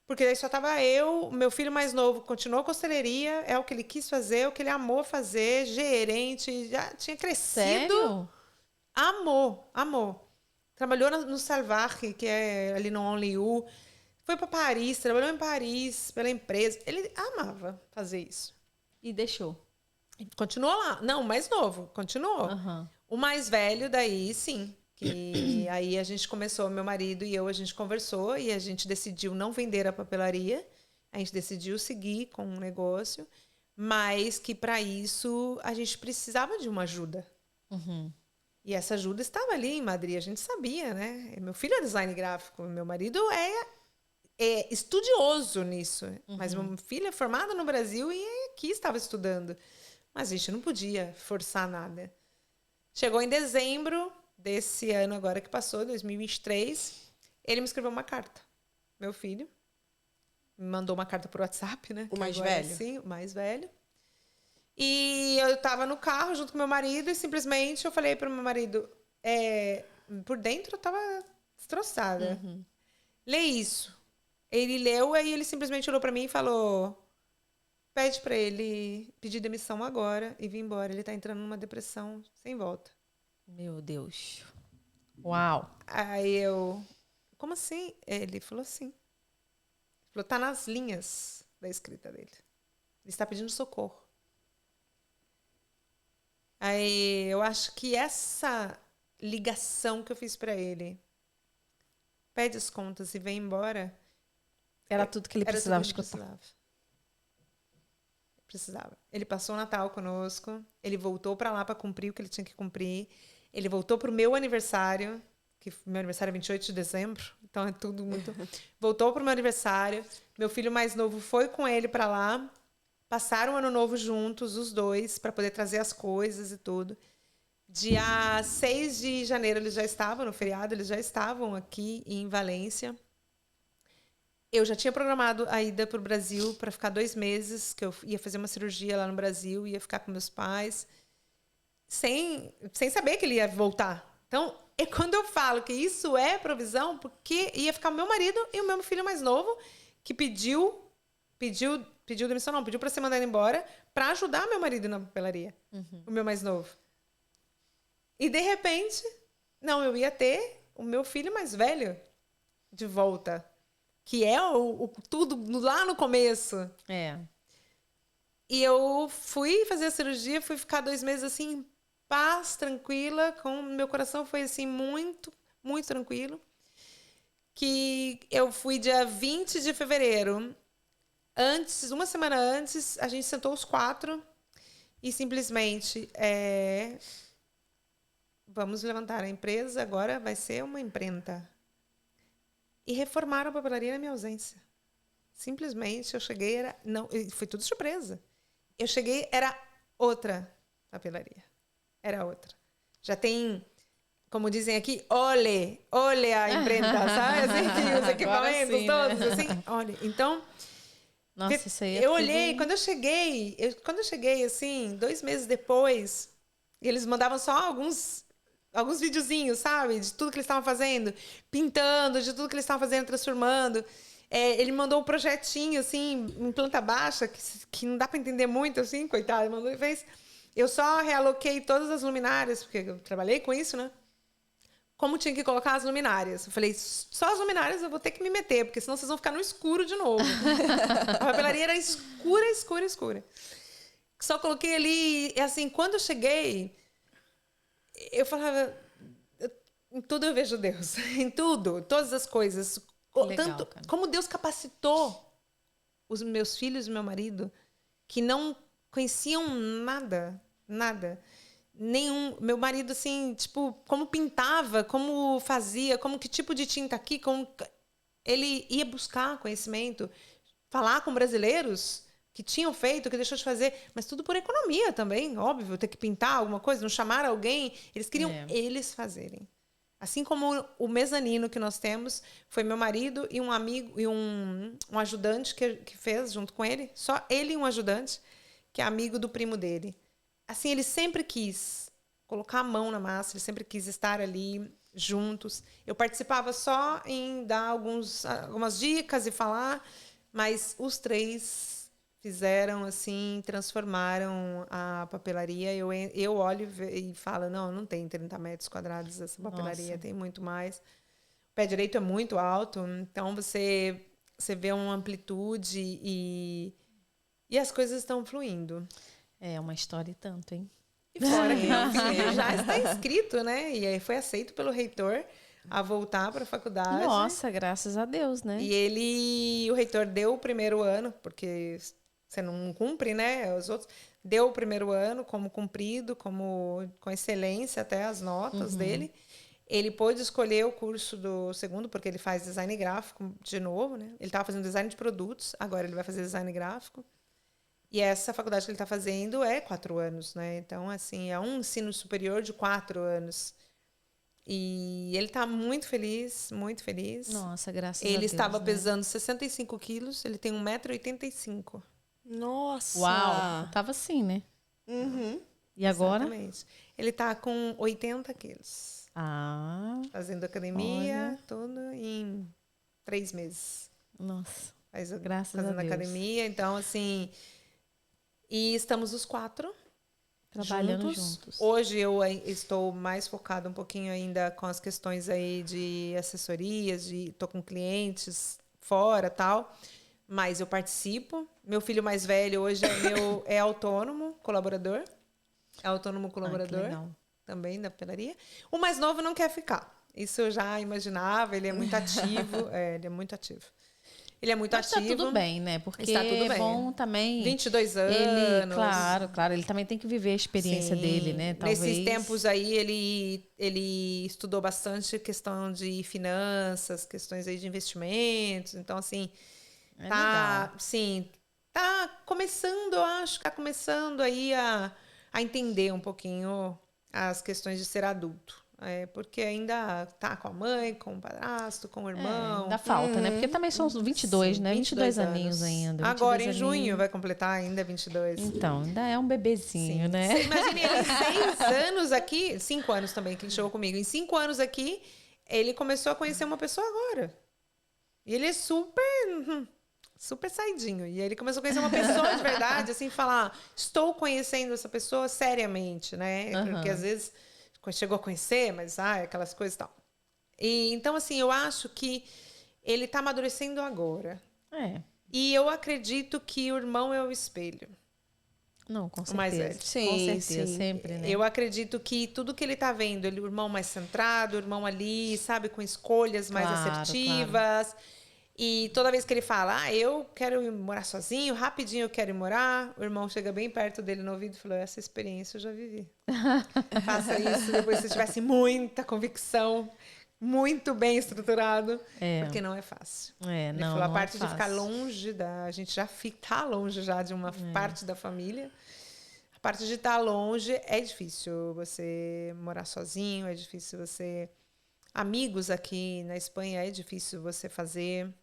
porque aí só tava eu, meu filho mais novo continuou com hosteleria, é o que ele quis fazer, é o que ele amou fazer, gerente, já tinha crescido. Sério? Amou. Trabalhou no Salvaje, que é ali no Only You. Foi para Paris, trabalhou em Paris pela empresa. Ele amava fazer isso. E deixou. Continuou lá. Não, o mais novo, continuou. Uhum. O mais velho, daí, sim. Que aí a gente começou, meu marido e eu, a gente conversou e a gente decidiu não vender a papelaria. A gente decidiu seguir com o negócio, mas que para isso a gente precisava de uma ajuda. Uhum. E essa ajuda estava ali em Madrid, a gente sabia, né? Meu filho é design gráfico, meu marido é estudioso nisso, mas meu filho é formado no Brasil e aqui estava estudando. Mas a gente não podia forçar nada. Chegou em dezembro desse ano agora que passou, 2023, ele me escreveu uma carta. Meu filho me mandou uma carta por WhatsApp, né? O mais velho? Sim, o mais velho. E eu estava no carro junto com meu marido e simplesmente eu falei para o meu marido, por dentro eu estava destroçada. Lê isso. Ele leu, aí ele simplesmente olhou para mim e falou: pede para ele pedir demissão agora e vir embora. Ele tá entrando numa depressão sem volta. Meu Deus. Uau. Aí eu... Como assim? Ele falou assim. Ele falou, tá nas linhas da escrita dele. Ele está pedindo socorro. Aí eu acho que essa ligação que eu fiz para ele, pede as contas e vem embora, era tudo que ele precisava escutar. Precisava. Ele passou o Natal conosco, ele voltou para lá para cumprir o que ele tinha que cumprir, ele voltou para o meu aniversário, que meu aniversário é 28 de dezembro, então é tudo muito... Voltou para o meu aniversário, meu filho mais novo foi com ele para lá, passaram o ano novo juntos, os dois, para poder trazer as coisas e tudo. Dia 6 de janeiro eles já estavam, no feriado, eles já estavam aqui em Valência. Eu já tinha programado a ida para o Brasil para ficar 2 meses, que eu ia fazer uma cirurgia lá no Brasil, ia ficar com meus pais, sem saber que ele ia voltar. Então, é quando eu falo que isso é provisão, porque ia ficar o meu marido e o meu filho mais novo, que pediu demissão, não, pediu para ser mandado embora, para ajudar meu marido na papelaria, o meu mais novo. E, de repente, não, eu ia ter o meu filho mais velho de volta, que é o tudo lá no começo. É. E eu fui fazer a cirurgia, fui ficar 2 meses assim, em paz, tranquila, com meu coração foi assim, muito, muito tranquilo. Que eu fui dia 20 de fevereiro. Uma semana antes, a gente sentou os 4 e simplesmente vamos levantar a empresa, agora vai ser uma imprenta. E reformaram a papelaria na minha ausência. Simplesmente eu cheguei, foi tudo surpresa. Eu cheguei, era outra papelaria. Era outra. Já tem, como dizem aqui, olha a imprenta, sabe? Assim, os equipamentos sim, todos, né? Assim, olha. Então, nossa, isso aí eu olhei, quando eu cheguei, assim, 2 meses depois, e eles mandavam só alguns videozinhos, sabe? De tudo que eles estavam fazendo, pintando, de tudo que eles estavam fazendo, transformando. Ele mandou um projetinho, assim, em planta baixa, que não dá para entender muito, assim, coitado. Mandou e fez. Eu só realoquei todas as luminárias, porque eu trabalhei com isso, né? Como tinha que colocar as luminárias. Eu falei, só as luminárias eu vou ter que me meter, porque senão vocês vão ficar no escuro de novo. A papelaria era escura, escura, escura. Só coloquei ali, e assim, quando eu cheguei... Eu falava, em tudo eu vejo Deus, em tudo, todas as coisas. Legal, tanto cara. como Deus capacitou os meus filhos e meu marido, que não conheciam nada. Meu marido, assim, tipo, como pintava, como fazia, como que tipo de tinta aqui, ele ia buscar conhecimento, falar com brasileiros que tinham feito, que deixou de fazer, mas tudo por economia também, óbvio, ter que pintar alguma coisa, não chamar alguém, eles queriam eles fazerem. Assim como o mezanino que nós temos, foi meu marido e um amigo e um ajudante que fez junto com ele, só ele e um ajudante, que é amigo do primo dele. Assim, ele sempre quis colocar a mão na massa, ele sempre quis estar ali juntos. Eu participava só em dar algumas dicas e falar, mas os 3 fizeram assim, transformaram a papelaria. Eu olho e falo, não tem 30 metros quadrados essa papelaria, nossa, tem muito mais. O pé direito é muito alto, então você vê uma amplitude E as coisas estão fluindo. É uma história e tanto, hein? E fora que meu filho já está inscrito, né? E aí foi aceito pelo reitor a voltar para a faculdade. Nossa, graças a Deus, né? E o reitor deu o primeiro ano, porque você não cumpre, né? Os outros deu o primeiro ano como cumprido, como com excelência até as notas dele. Ele pôde escolher o curso do segundo, porque ele faz design gráfico de novo, né? Ele estava fazendo design de produtos, agora ele vai fazer design gráfico. E essa faculdade que ele está fazendo é 4 anos, né? Então, assim, é um ensino superior de 4 anos. E ele está muito feliz, muito feliz. Nossa, graças a Deus. Ele estava pesando 65 quilos, ele tem 1,85 m. Nossa! Uau! Tava assim, né? Uhum. E agora? Exatamente. Ele está com 80 quilos. Fazendo academia, tudo em 3 meses. Nossa, graças a Deus. Fazendo academia, então, assim... E estamos os 4 trabalhando juntos. Hoje eu estou mais focada um pouquinho ainda com as questões aí de assessorias, tô com clientes fora, tal, mas eu participo. Meu filho mais velho hoje é autônomo colaborador. É autônomo colaborador também da papelaria. O mais novo não quer ficar. Isso eu já imaginava, ele é muito ativo, ele é muito ativo. Ele é muito ativo. Está tudo bem, né? Porque está tudo bem. É bom também. 22 anos. Ele, claro, ele também tem que viver a experiência dele, né? Talvez. Nesses tempos aí, ele estudou bastante questão de finanças, questões aí de investimentos. Então, assim, tá começando, eu acho, tá começando aí a entender um pouquinho as questões de ser adulto. Porque ainda tá com a mãe, com o padrasto, com o irmão. Ainda falta, né? Porque também são 22, né? 22 aninhos ainda. Agora, em junho, vai completar ainda 22. Então, ainda é um bebezinho, né? Você imagina, ele em 6 anos aqui, 5 anos também, que ele chegou comigo. Em 5 anos aqui, ele começou a conhecer uma pessoa agora. E ele é super saidinho. E ele começou a conhecer uma pessoa de verdade, assim, falar, estou conhecendo essa pessoa seriamente, né? Porque às vezes... chegou a conhecer, mas aquelas coisas e tal. E, então, assim, eu acho que ele está amadurecendo agora. E eu acredito que o irmão é o espelho. Não, com certeza. O mais velho. Sim, com certeza, sempre, né? Eu acredito que tudo que ele está vendo, o irmão mais centrado, o irmão ali, sabe, com escolhas mais assertivas. Claro. E toda vez que ele fala, eu quero ir morar sozinho, rapidinho eu quero ir morar, o irmão chega bem perto dele no ouvido e falou, essa experiência eu já vivi. Faça isso depois se tivesse muita convicção, muito bem estruturado, porque não é fácil. Ele falou, a parte de ficar longe a gente já está longe já de uma parte da família. A parte de estar longe é difícil você morar sozinho, é difícil você... Amigos aqui na Espanha é difícil você fazer...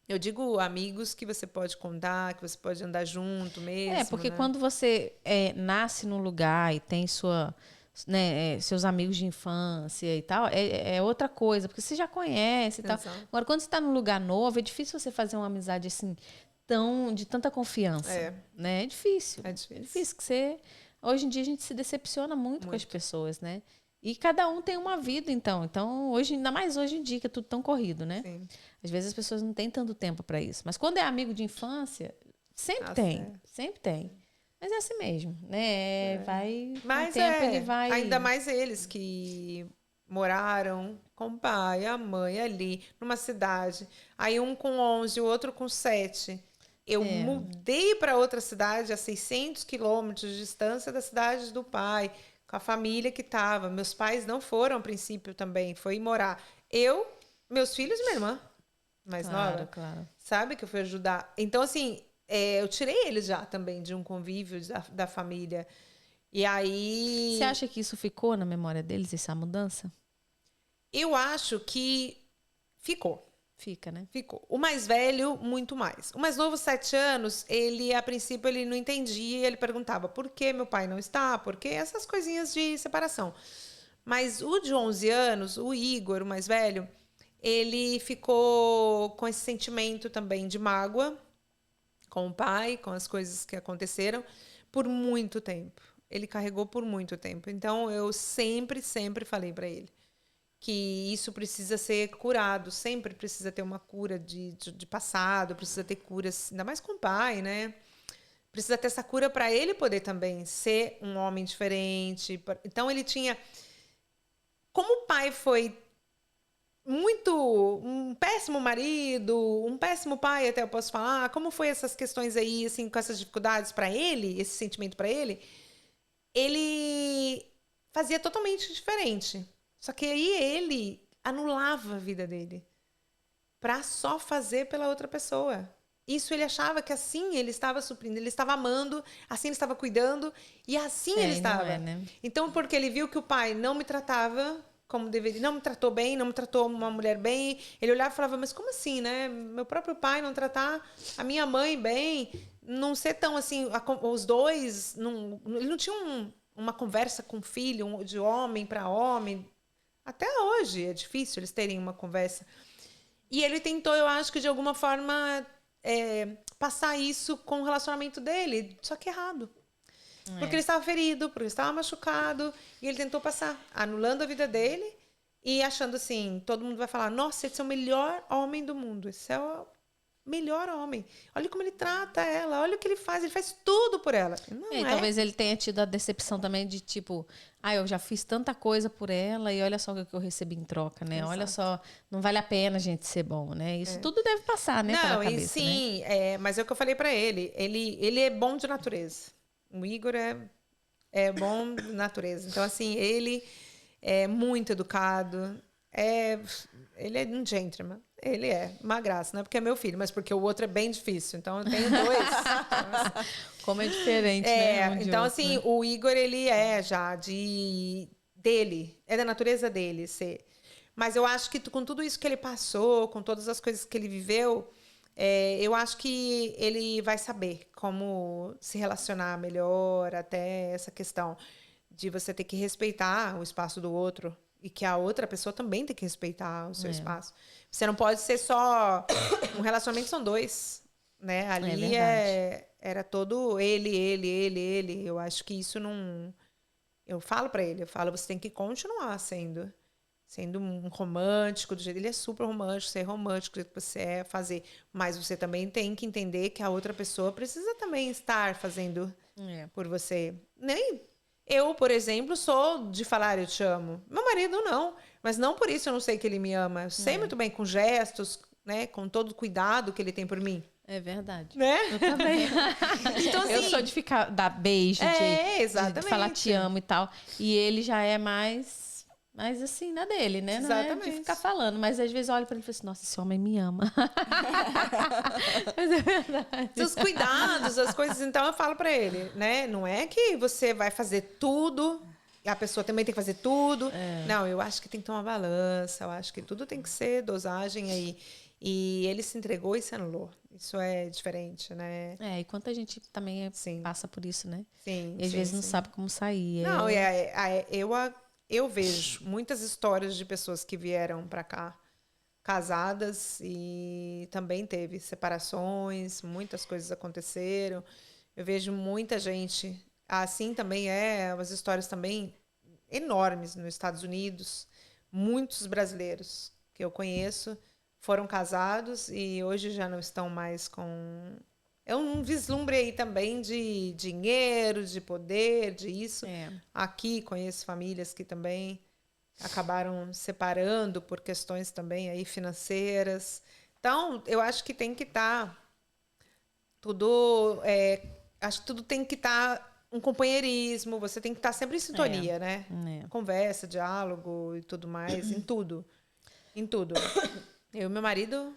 Eu digo amigos que você pode contar, que você pode andar junto mesmo. Porque né? quando você nasce num lugar e tem seus amigos de infância e tal, é outra coisa, porque você já conhece e tal. Agora, quando você está num lugar novo, é difícil você fazer uma amizade assim, de tanta confiança. Né? É difícil. É difícil que você... Hoje em dia a gente se decepciona muito com as pessoas, né? E cada um tem uma vida, então. Então, ainda mais hoje em dia, que é tudo tão corrido, né? Sim. Às vezes as pessoas não têm tanto tempo para isso. Mas quando é amigo de infância, sempre tem. Sempre tem. Mas é assim mesmo, né? Mas com o tempo ele vai... Ainda mais eles que moraram com o pai, a mãe ali, numa cidade. Aí um com 11, o outro com 7. Eu mudei para outra cidade a 600 quilômetros de distância da cidade do pai, com a família que estava. Meus pais não foram, a princípio, também. Foi morar. Meus filhos e minha irmã mais nova. Claro. Sabe? Que eu fui ajudar. Então, assim, eu tirei eles já também de um convívio da família. E aí... Você acha que isso ficou na memória deles, essa mudança? Eu acho que ficou. Fica, né? Ficou. O mais velho, muito mais. O mais novo, 7 anos, ele, a princípio, ele não entendia. Ele perguntava por que meu pai não está, por que essas coisinhas de separação. Mas o de 11 anos, o Igor, o mais velho, ele ficou com esse sentimento também de mágoa com o pai, com as coisas que aconteceram, por muito tempo. Ele carregou por muito tempo. Então, eu sempre falei para ele que isso precisa ser curado, sempre precisa ter uma cura de passado, precisa ter curas, ainda mais com o pai, né? precisa ter essa cura para ele poder também ser um homem diferente. Então ele tinha... Como o pai foi um péssimo marido, um péssimo pai, até eu posso falar, como foi essas questões aí, assim, com essas dificuldades para ele, esse sentimento para ele fazia totalmente diferente. Só que aí ele anulava a vida dele para só fazer pela outra pessoa. Isso ele achava que assim ele estava suprindo, ele estava amando, assim ele estava cuidando, e assim ele estava. Não é, né? Então, porque ele viu que o pai não me tratava como deveria, não me tratou bem, não me tratou uma mulher bem, ele olhava e falava, mas como assim, né? Meu próprio pai não tratar a minha mãe bem, não ser tão assim, os dois, ele não tinha uma conversa com o filho, de homem para homem. Até hoje é difícil eles terem uma conversa. E ele tentou, eu acho que de alguma forma, passar isso com o relacionamento dele, só que errado. Porque ele estava ferido, porque ele estava machucado, e ele tentou passar, anulando a vida dele e achando assim, todo mundo vai falar, nossa, esse é o melhor homem do mundo, esse é o melhor homem. Olha como ele trata ela, olha o que ele faz tudo por ela. Não talvez ele tenha tido a decepção também de tipo, eu já fiz tanta coisa por ela e olha só o que eu recebi em troca, né? Exato. Olha só, não vale a pena a gente ser bom, né? Isso tudo deve passar, né? Não, pela cabeça, e sim, né? mas é o que eu falei para ele. Ele é bom de natureza. O Igor é bom de natureza. Então, assim, ele é muito educado. Ele é um gentleman. Ele é uma graça. Não é porque é meu filho, mas porque o outro é bem difícil. Então, eu tenho dois. Como é diferente, né? Então, assim, o Igor, ele é já dele. É da natureza dele ser. Mas eu acho que com tudo isso que ele passou, com todas as coisas que ele viveu... eu acho que ele vai saber como se relacionar melhor, até essa questão de você ter que respeitar o espaço do outro e que a outra pessoa também tem que respeitar o seu espaço. Você não pode ser só... Um relacionamento são dois, né? Ali era todo ele. Eu acho que isso não... Eu falo para ele, você tem que continuar sendo um romântico do jeito... Ele é super romântico, ser romântico do jeito que você é, fazer. Mas você também tem que entender que a outra pessoa precisa também estar fazendo por você. Nem eu, por exemplo, sou de falar eu te amo. Meu marido não. Mas não por isso eu não sei que ele me ama. Eu sei muito bem, com gestos, né? Com todo o cuidado que ele tem por mim. É verdade. Né? Eu também. Então, assim, eu sou de dar beijo, de falar te amo e tal. E ele já é mais assim, na dele, né? Exatamente. Não é de ficar falando. Mas às vezes eu olho pra ele e falo assim, nossa, esse homem me ama. Mas é verdade. Os cuidados, as coisas. Então eu falo pra ele, né? Não é que você vai fazer tudo, e a pessoa também tem que fazer tudo. Não, eu acho que tem que ter uma balança. Eu acho que tudo tem que ser dosagem aí. E ele se entregou e se anulou. Isso é diferente, né? E quanta gente também passa por isso, né? Sim. E às vezes não sabe como sair. Não, eu vejo muitas histórias de pessoas que vieram para cá casadas e também teve separações, muitas coisas aconteceram. Eu vejo muita gente, assim também as histórias também enormes nos Estados Unidos. Muitos brasileiros que eu conheço foram casados e hoje já não estão mais com... É um vislumbre aí também de dinheiro, de poder, de isso. Aqui conheço famílias que também acabaram separando por questões também aí financeiras. Então, eu acho que tem que estar tudo... acho que tudo tem que estar um companheirismo. Você tem que estar sempre em sintonia, né? Conversa, diálogo e tudo mais, em tudo. Em tudo. Eu e meu marido,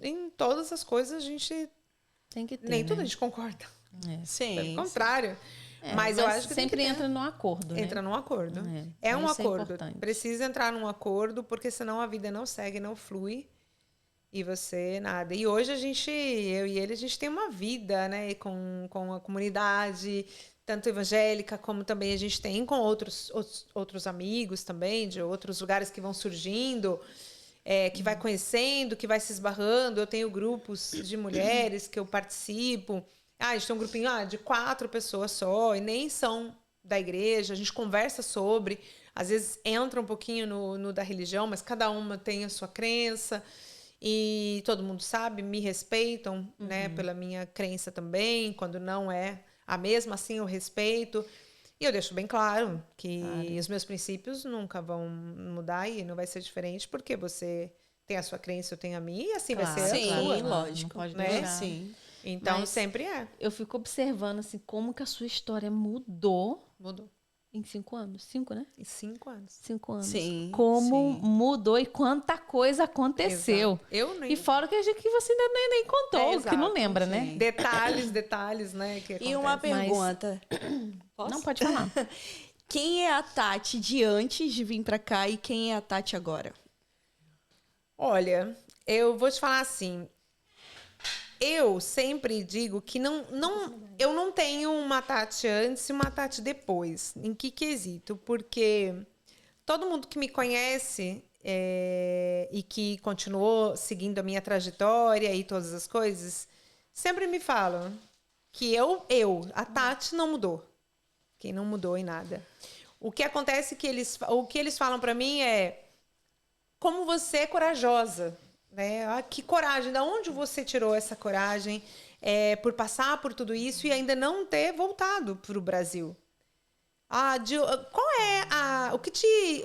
em todas as coisas, a gente... Tem que ter, nem tudo a gente concorda. Sim. Pelo contrário. Mas eu acho que sempre entra num acordo, né? Entra num acordo. É um acordo. Importante. Precisa entrar num acordo, porque senão a vida não segue, não flui. E você, nada. E hoje eu e ele, a gente tem uma vida, né? Com a comunidade, tanto evangélica, como também a gente tem com outros amigos também, de outros lugares que vão surgindo. Que vai conhecendo, que vai se esbarrando. Eu tenho grupos de mulheres que eu participo. A gente tem um grupinho de 4 pessoas só, e nem são da igreja. A gente conversa sobre, às vezes entra um pouquinho no da religião, mas cada uma tem a sua crença. E todo mundo sabe, me respeitam, né? Pela minha crença também. Quando não é a mesma, assim, eu respeito. E eu deixo bem claro que os meus princípios nunca vão mudar e não vai ser diferente, porque você tem a sua crença, eu tenho a minha, e assim vai ser a sua. Sim, lógico. Não pode né? deixar. Sim. Então, Mas sempre é. eu fico observando, assim, como que a sua história mudou Mudou. em 5 anos. 5, né? Em 5 anos. 5 anos. Sim, Como sim. mudou e quanta coisa aconteceu. Exato. Eu nem... E fora que você ainda nem contou, que não exato, lembra, né? sim. Detalhes, né? Que E uma acontecem. pergunta. Posso? Não, pode falar. Quem é a Tati de antes de vir pra cá e quem é a Tati agora? Olha, eu vou te falar assim. Eu sempre digo que eu não tenho uma Tati antes e uma Tati depois. Em que quesito? Porque todo mundo que me conhece e que continuou seguindo a minha trajetória e todas as coisas, sempre me falam que a Tati não mudou. Que não mudou em nada. O que acontece que o que eles falam para mim é como você é corajosa. Né? Ah, que coragem, de onde você tirou essa coragem por passar por tudo isso e ainda não ter voltado para o Brasil? Qual é o que te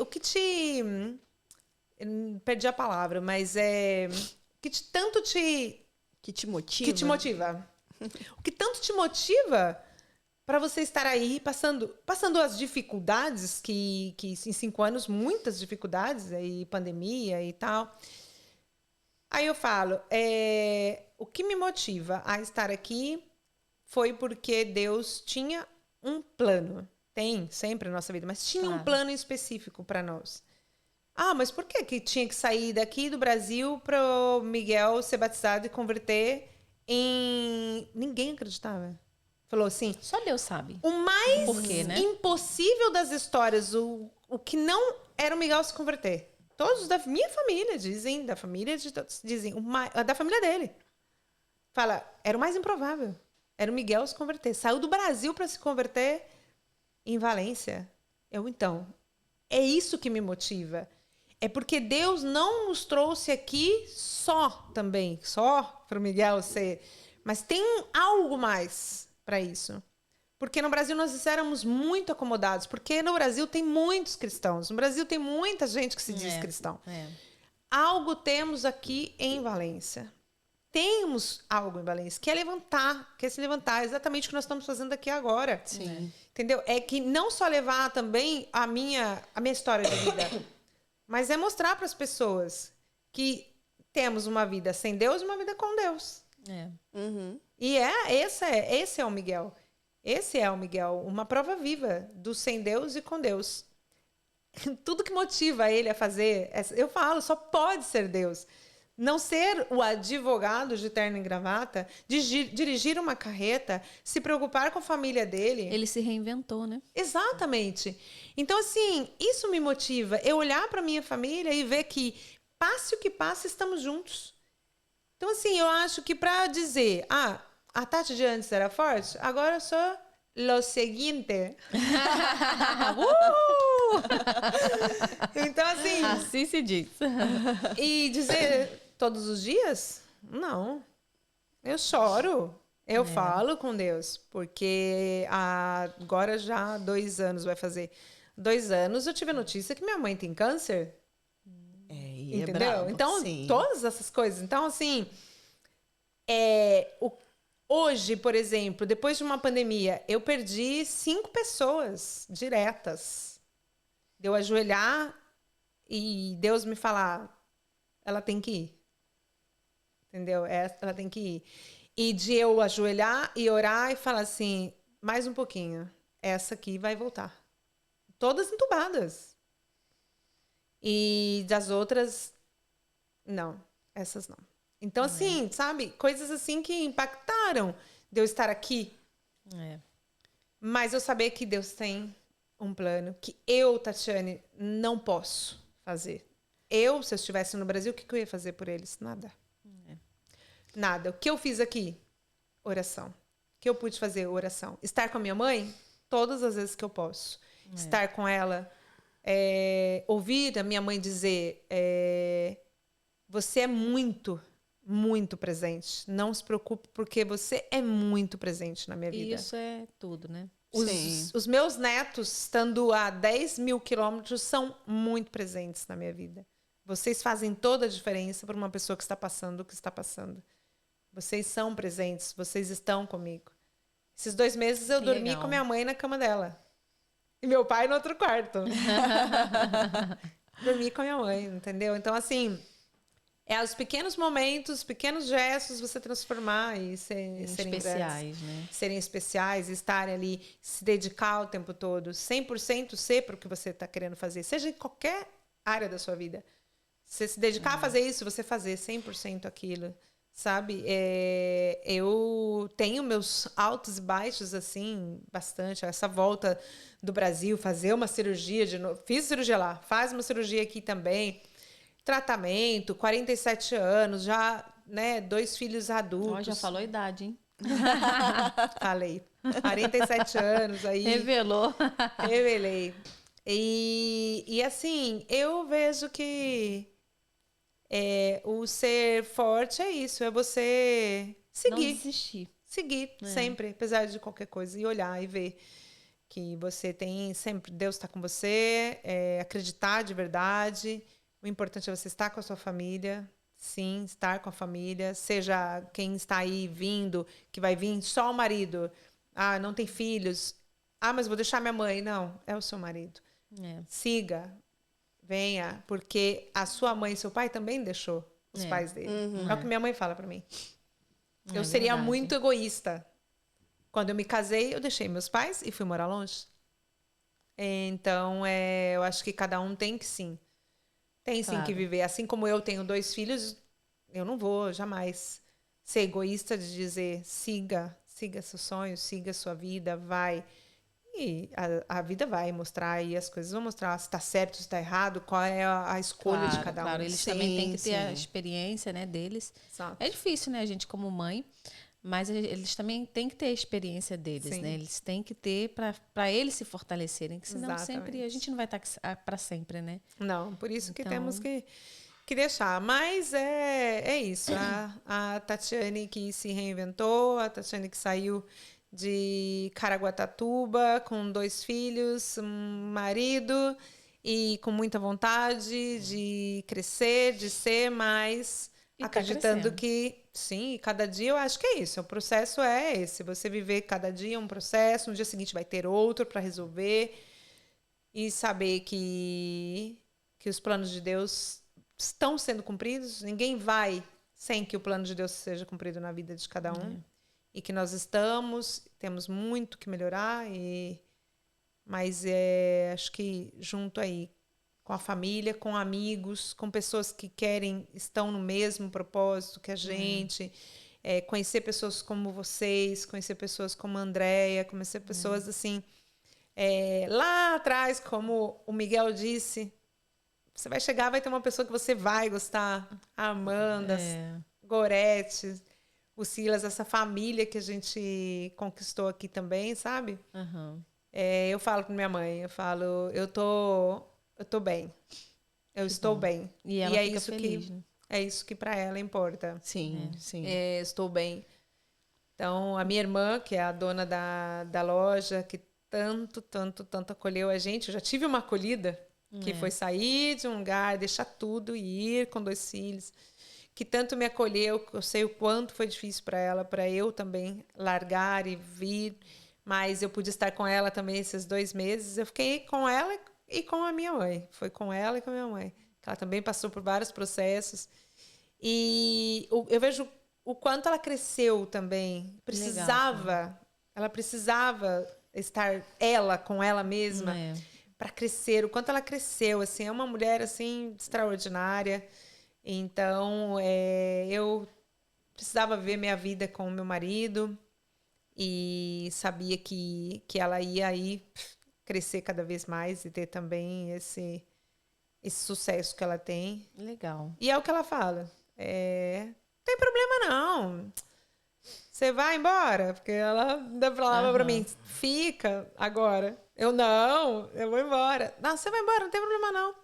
perdi a palavra, mas que te motiva? O que tanto te motiva para você estar aí passando as dificuldades que em 5 anos, muitas dificuldades, aí pandemia e tal. Aí eu falo, o que me motiva a estar aqui foi porque Deus tinha um plano. Tem sempre na nossa vida, mas tinha um plano específico para nós. Mas por que tinha que sair daqui do Brasil para o Miguel ser batizado e converter em... Ninguém acreditava. Falou assim... Só Deus sabe. O mais impossível das histórias, o que não era o Miguel se converter. Todos da minha família dizem, da família de todos, dizem, da família dele. Fala, era o mais improvável. Era o Miguel se converter. Saiu do Brasil para se converter em Valência. Então, é isso que me motiva. É porque Deus não nos trouxe aqui só para o Miguel ser. Mas tem algo mais para isso. Porque no Brasil nós éramos muito acomodados. Porque no Brasil tem muitos cristãos. No Brasil tem muita gente que se diz cristão. Algo temos aqui em Valência. Temos algo em Valência. Que é se levantar. Exatamente o que nós estamos fazendo aqui agora. Sim. Entendeu? É que não só levar também a minha história de vida. Mas é mostrar para as pessoas que temos uma vida sem Deus e uma vida com Deus. E esse é o Miguel. Esse é o Miguel, uma prova viva do sem Deus e com Deus. Tudo que motiva ele a fazer, eu falo, só pode ser Deus. Não ser o advogado de terno e gravata, dirigir uma carreta, se preocupar com a família dele. Ele se reinventou, né? Exatamente. Então, assim, isso me motiva. Eu olhar para minha família e ver que, passe o que passe, estamos juntos. Então, assim, eu acho que para dizer... a Tati de antes era forte, agora eu sou lo seguinte. Então, assim... Assim se diz. E dizer todos os dias? Não. Eu choro. Eu falo com Deus. Porque agora já 2 anos vai fazer. 2 anos eu tive a notícia que minha mãe tem câncer. Entendeu? Bravo, então, sim. todas essas coisas. Então, assim... Hoje, por exemplo, depois de uma pandemia, eu perdi 5 pessoas diretas. De eu ajoelhar e Deus me falar, ela tem que ir. Entendeu? Ela tem que ir. E de eu ajoelhar e orar e falar assim, mais um pouquinho, essa aqui vai voltar. Todas entubadas. E das outras, não. Essas não. Então, assim, sabe? Coisas assim que impactaram de eu estar aqui. Mas eu saber que Deus tem um plano que eu, Tatiane, não posso fazer. Se eu estivesse no Brasil, o que eu ia fazer por eles? Nada. Nada. O que eu fiz aqui? Oração. O que eu pude fazer? Oração. Estar com a minha mãe? Todas as vezes que eu posso. Estar com ela. Ouvir a minha mãe dizer... você é muito, muito presente. Não se preocupe, porque você é muito presente na minha vida. Isso é tudo, né? Os meus netos, estando a 10 mil quilômetros, são muito presentes na minha vida. Vocês fazem toda a diferença para uma pessoa que está passando o que está passando. Vocês são presentes, vocês estão comigo. Esses 2 meses eu dormi com minha mãe na cama dela. E meu pai no outro quarto. Dormi com a minha mãe, entendeu? Então, assim, é os pequenos momentos, pequenos gestos você transformar e serem especiais, né? Serem especiais, estarem ali, se dedicar o tempo todo, 100% ser para o que você está querendo fazer, seja em qualquer área da sua vida. Você se dedicar a fazer isso, você fazer 100% aquilo, sabe? Eu tenho meus altos e baixos, assim, bastante. Essa volta do Brasil, fazer uma cirurgia de novo. Fiz cirurgia lá, faz uma cirurgia aqui também. Tratamento, 47 anos, já, né, 2 filhos adultos. Oh, já falou a idade, hein? Falei. 47 anos aí. Revelou. Revelei. E assim, eu vejo que o ser forte é isso, é você seguir. Não desistir. Seguir sempre, apesar de qualquer coisa. E olhar e ver que você tem sempre, Deus está com você, acreditar de verdade. O importante é você estar com a sua família. Sim, estar com a família. Seja quem está aí vindo, que vai vir só o marido. Ah, não tem filhos. Ah, mas vou deixar minha mãe. Não, é o seu marido. Siga. Venha, porque a sua mãe e seu pai também deixou os pais dele. É o que minha mãe fala pra mim. Eu seria muito egoísta. Quando eu me casei, eu deixei meus pais e fui morar longe. Então, eu acho que cada um tem que sim. Tem sim que viver. Assim como eu tenho 2 filhos, eu não vou jamais ser egoísta de dizer siga seus sonhos, siga sua vida, vai. E a vida vai mostrar e as coisas vão mostrar se está certo, se está errado, qual é a escolha de cada um. Claro, eles também têm que ter a experiência, né, deles. Exato. É difícil, né, a gente como mãe, mas eles também têm que ter a experiência deles, né? Eles têm que ter para eles se fortalecerem, que senão sempre a gente não vai estar para sempre, né? Não, por isso que temos que deixar. Mas é isso. A Tatiane que se reinventou, a Tatiane que saiu de Caraguatatuba com 2 filhos, um marido e com muita vontade de crescer, de ser mais, e acreditando que sim, cada dia eu acho que é isso. O processo é esse. Você viver cada dia um processo, no dia seguinte vai ter outro para resolver e saber que os planos de Deus estão sendo cumpridos. Ninguém vai sem que o plano de Deus seja cumprido na vida de cada um. E que nós temos muito que melhorar, mas acho que junto aí, com a família, com amigos, com pessoas que estão no mesmo propósito que a gente, conhecer pessoas como vocês, conhecer pessoas como a Andréia, conhecer pessoas assim, lá atrás, como o Miguel disse, você vai chegar, vai ter uma pessoa que você vai gostar, a Amanda, Gorete, o Silas, essa família que a gente conquistou aqui também, sabe? Eu falo com minha mãe, eu tô bem. Eu estou bem. E ela fica isso feliz, né? É isso que para ela importa. Sim, sim. Estou bem. Então, a minha irmã, que é a dona da loja, que tanto acolheu a gente. Eu já tive uma acolhida, que foi sair de um lugar, deixar tudo e ir com 2 filhos. Que tanto me acolheu, eu sei o quanto foi difícil para ela, para eu também largar e vir, mas eu pude estar com ela também esses 2 meses. Eu fiquei com ela e com a minha mãe. Foi com ela e com a minha mãe. Ela também passou por vários processos. E eu vejo o quanto ela cresceu também. Ela precisava estar com ela mesma para crescer. O quanto ela cresceu, assim, é uma mulher assim extraordinária. Então, eu precisava ver minha vida com o meu marido e sabia que ela ia aí crescer cada vez mais e ter também esse sucesso que ela tem. Legal. E é o que ela fala. Não tem problema não. Você vai embora? Porque ela falava pra mim, fica agora. Eu vou embora. Não, você vai embora, não tem problema não.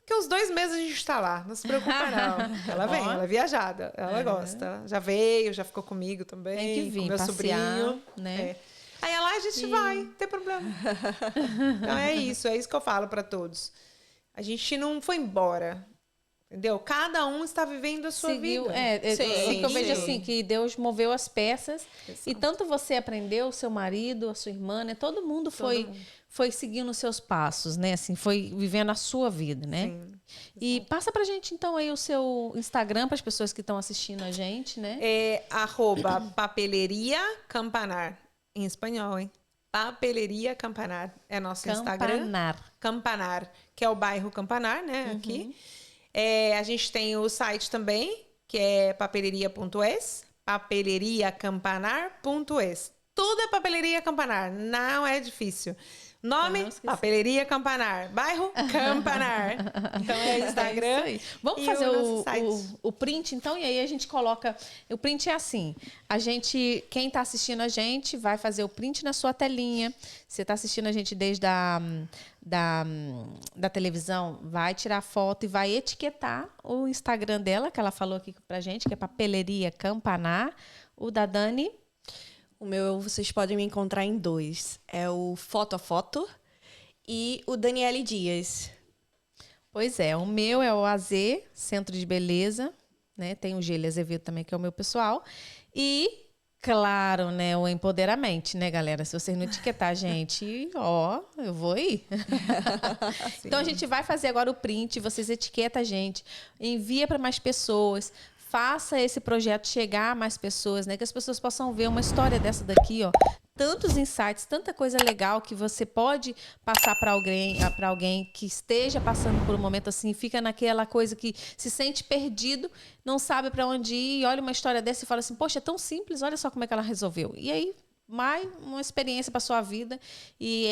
Porque os 2 meses a gente está lá, não se preocupa não. Ela vem, ela é viajada, ela gosta. Já veio, já ficou comigo também, tem que vir, com meu passear, sobrinho. né? Aí lá a gente vai, não tem problema. Então é isso que eu falo para todos. A gente não foi embora, entendeu? Cada um está vivendo a sua vida. Sim, que eu vejo assim, que Deus moveu as peças. Exato. E tanto você aprendeu, o seu marido, a sua irmã, né? Todo mundo foi seguindo os seus passos, né? Assim, foi vivendo a sua vida, né? Sim. E passa pra gente, então, aí o seu Instagram para as pessoas que estão assistindo a gente, né? É @papeleria campanar. Em espanhol, hein? Papeleria Campanar é nosso Instagram. Campanar, que é o bairro Campanar, né? Aqui. A gente tem o site também, que é papeleria.es, papeleriacampanar.es. Tudo é Papeleria Campanar, não é difícil. Nome, Papeleria Campanar. Bairro, Campanar. Então é Instagram. É vamos fazer o print, então, e aí a gente coloca... O print é assim, quem está assistindo a gente vai fazer o print na sua telinha. Você está assistindo a gente desde da televisão, vai tirar foto e vai etiquetar o Instagram dela, que ela falou aqui pra gente, que é Papeleria Campanar. O da Dani... O meu, vocês podem me encontrar em 2. É o Foto a Foto e o Daniele Dias. Pois é, o meu é o AZ, Centro de Beleza, né? Tem o Gêlia Azevedo também, que é o meu pessoal. E, claro, né, o Empoderamento, né, galera? Se vocês não etiquetar a gente, eu vou ir. Então, a gente vai fazer agora o print, vocês etiquetam a gente, envia para mais pessoas. Faça esse projeto chegar a mais pessoas, né? Que as pessoas possam ver uma história dessa daqui, ó. Tantos insights, tanta coisa legal que você pode passar para alguém que esteja passando por um momento assim, fica naquela coisa que se sente perdido, não sabe para onde ir, e olha uma história dessa e fala assim, poxa, é tão simples, olha só como é que ela resolveu. E aí, mais uma experiência para sua vida, e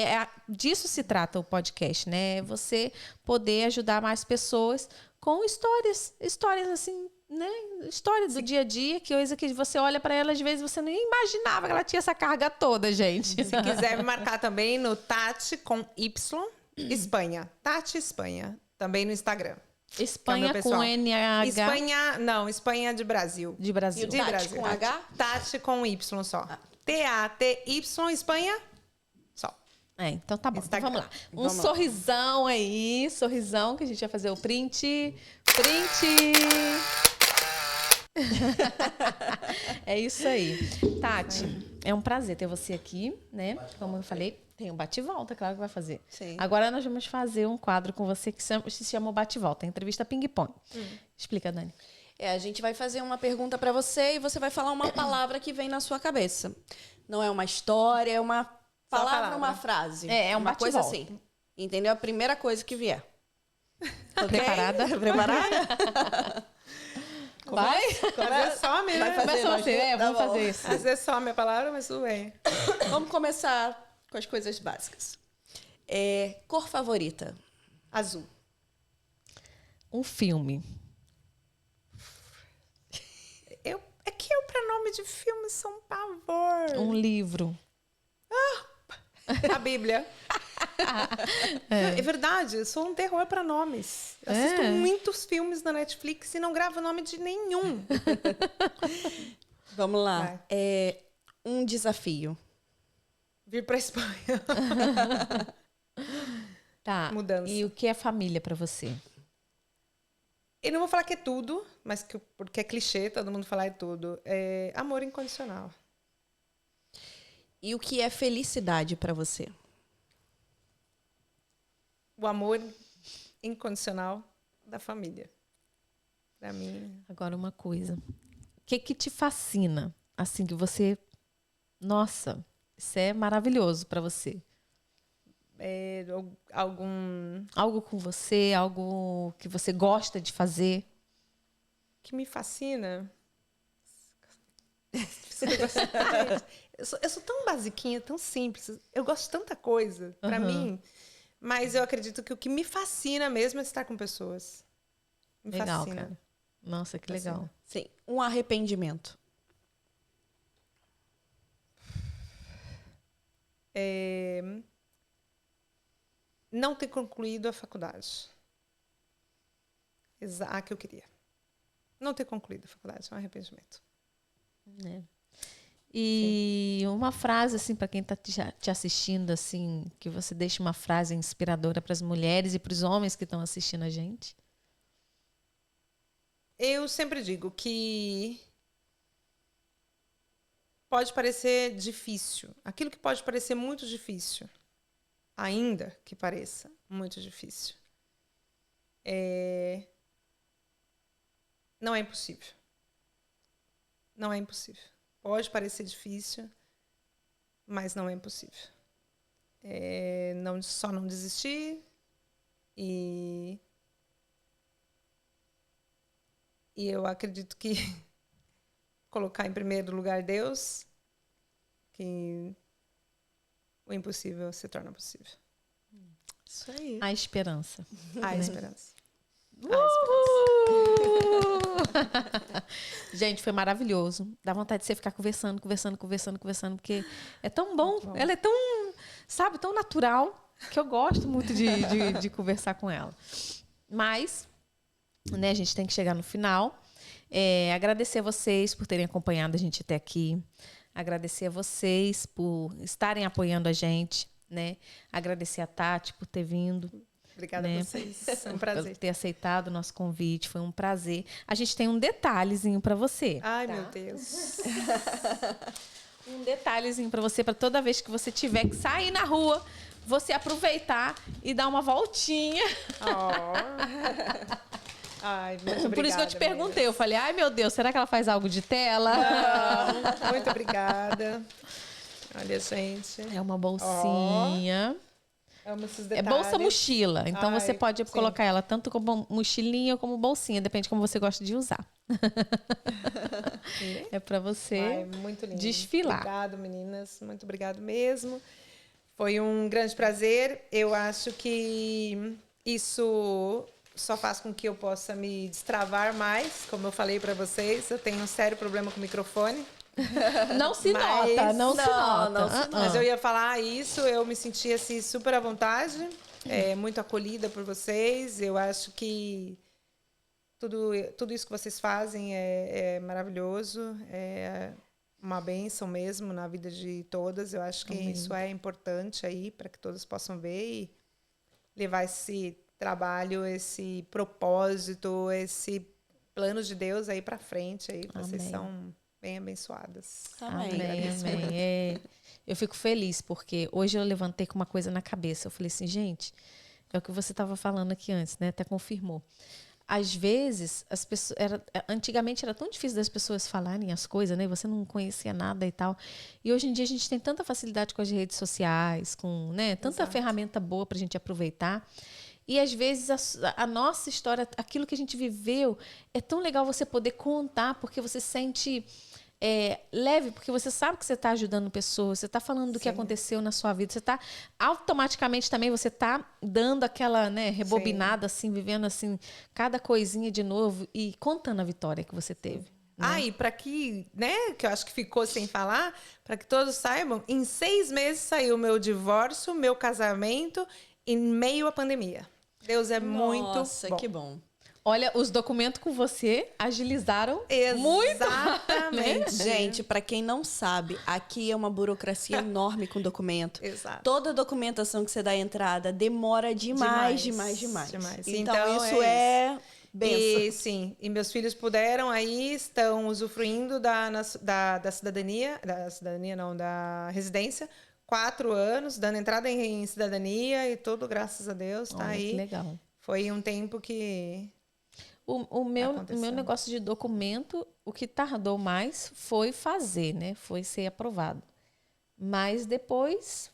disso se trata o podcast, né? Você poder ajudar mais pessoas com histórias assim, né? História do dia a dia, que coisa que você olha para ela, às vezes você nem imaginava que ela tinha essa carga toda, gente. Se quiser me marcar também no Tati com Y, Espanha. Tati Espanha, também no Instagram. Espanha com NH? Espanha de Brasil. De Brasil. E o Tati Brasil. Com H? Tati com Y só. TATY Espanha só. Então tá bom. Então vamos lá. Sorrisão aí. Sorrisão, que a gente vai fazer o print. É isso aí. Tati, é um prazer ter você aqui, né? Como eu falei, tem um bate-volta, claro que vai fazer. Sim. Agora nós vamos fazer um quadro com você que se chama o bate-volta, entrevista ping-pong. Explica, Dani. A gente vai fazer uma pergunta para você e você vai falar uma palavra que vem na sua cabeça. Não é uma história, é uma palavra, uma frase. É uma coisa assim. Entendeu? A primeira coisa que vier. Okay? Preparada? Vai? Fazer só mesmo. Vamos fazer isso. Fazer só a minha palavra, mas tudo bem. Vamos começar com as coisas básicas. Cor favorita? Azul. Um filme. É que o pronome de filme são pavor. Um livro. A Bíblia. É verdade, eu sou um terror para nomes. Assisto muitos filmes na Netflix e não gravo nome de nenhum. Vamos lá. Um desafio. Vir para Espanha. Tá. Mudança. E o que é família para você? Eu não vou falar que é tudo, mas porque é clichê, todo mundo falar é tudo. É amor incondicional. E o que é felicidade para você? O amor incondicional da família. Para mim. Agora uma coisa. O que te fascina? Assim que você... Nossa, isso é maravilhoso para você. Algo com você, algo que você gosta de fazer. Que me fascina. Eu sou tão basiquinha, tão simples. Eu gosto de tanta coisa para mim. Mas eu acredito que o que me fascina mesmo é estar com pessoas. Me fascina. Cara. Nossa, que legal. Sim. Um arrependimento. Não ter concluído a faculdade. a que eu queria. Não ter concluído a faculdade, é um arrependimento. E uma frase, assim, para quem está te assistindo, assim, que você deixe uma frase inspiradora para as mulheres e para os homens que estão assistindo a gente. Eu sempre digo que pode parecer difícil. Aquilo que pode parecer muito difícil, ainda que pareça muito difícil, não é impossível. Não é impossível. Pode parecer difícil, mas não é impossível. Só não desistir e eu acredito que colocar em primeiro lugar Deus, que o impossível se torna possível. Isso aí. A esperança. A esperança. Gente, foi maravilhoso. Dá vontade de você ficar conversando, porque é tão bom. Ela é tão, sabe, tão natural, que eu gosto muito de conversar com ela. Mas, né, a gente tem que chegar no final. Agradecer a vocês por terem acompanhado a gente até aqui. Agradecer a vocês por estarem apoiando a gente, né? Agradecer a Tati por ter vindo. Obrigada a vocês. É um prazer. Por ter aceitado o nosso convite. Foi um prazer. A gente tem um detalhezinho para você. Ai, tá? Meu Deus. Um detalhezinho para você, para toda vez que você tiver que sair na rua, você aproveitar e dar uma voltinha. Ai, muito obrigada. Por isso que eu te perguntei. Eu falei, ai, meu Deus, será que ela faz algo de tela? Não, muito obrigada. Olha, gente. É uma bolsinha. Amo esses detalhes. É bolsa mochila. Então você pode colocar ela tanto como mochilinha ou como bolsinha. Depende de como você gosta de usar. É para você muito lindo. Desfilar. Obrigado, meninas. Muito obrigado mesmo. Foi um grande prazer. Eu acho que isso só faz com que eu possa me destravar mais. Como eu falei para vocês, eu tenho um sério problema com o microfone. Não se nota, não se nota. Mas eu ia falar isso, eu me sentia assim, super à vontade, muito acolhida por vocês. Eu acho que tudo isso que vocês fazem é maravilhoso, é uma bênção mesmo na vida de todas. Eu acho que isso é importante aí para que todas possam ver e levar esse trabalho, esse propósito, esse plano de Deus aí para frente. Aí vocês são bem abençoadas. Amém. Eu fico feliz, porque hoje eu levantei com uma coisa na cabeça. Eu falei assim, gente, é o que você estava falando aqui antes, né? Até confirmou. Às vezes, as pessoas, antigamente era tão difícil das pessoas falarem as coisas, né? Você não conhecia nada e tal. E hoje em dia a gente tem tanta facilidade com as redes sociais, com, né, tanta ferramenta boa para a gente aproveitar. E, às vezes, a nossa história, aquilo que a gente viveu, é tão legal você poder contar, porque você sente leve, porque você sabe que você está ajudando pessoas, você está falando do que aconteceu na sua vida, você está, automaticamente também, você está dando aquela, né, rebobinada, assim, vivendo assim, cada coisinha de novo e contando a vitória que você teve. Né? E para que, né, que eu acho que ficou sem falar, para que todos saibam, em 6 meses saiu meu divórcio, meu casamento, em meio à pandemia. Deus é muito bom. Nossa, que bom. Olha, os documentos com você agilizaram muito. Exatamente. Gente, para quem não sabe, aqui é uma burocracia enorme com documento. Exato. Toda documentação que você dá entrada demora demais. Então, isso é benção. Sim, e meus filhos puderam, aí estão usufruindo da residência, 4 anos, dando entrada em cidadania e tudo, graças a Deus, tá aí. Que legal. Foi um tempo que... O meu negócio de documento, o que tardou mais foi fazer, né? Foi ser aprovado. Mas depois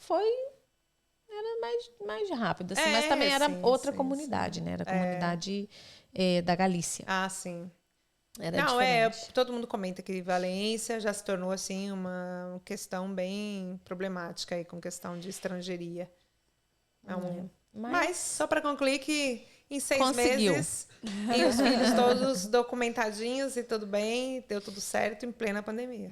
era mais rápido. Assim, mas também era outra comunidade, né? Era a comunidade da Galícia. Ah, sim. Era diferente. Todo mundo comenta que Valência já se tornou assim uma questão bem problemática aí com questão de estrangeiria. Mas só para concluir que em 6 meses e os filhos todos documentadinhos e tudo bem, deu tudo certo em plena pandemia.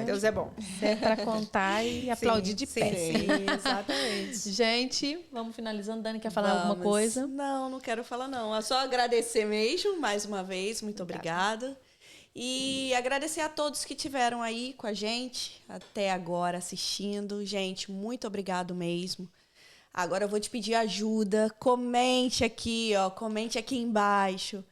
Deus é bom. Isso é para contar e aplaudir de pé. Sim, exatamente. Gente, vamos finalizando. Dani, quer falar alguma coisa? Não quero falar não. É só agradecer mesmo, mais uma vez. Muito obrigada. E agradecer a todos que estiveram aí com a gente até agora assistindo. Gente, muito obrigado mesmo. Agora eu vou te pedir ajuda. Comente aqui embaixo.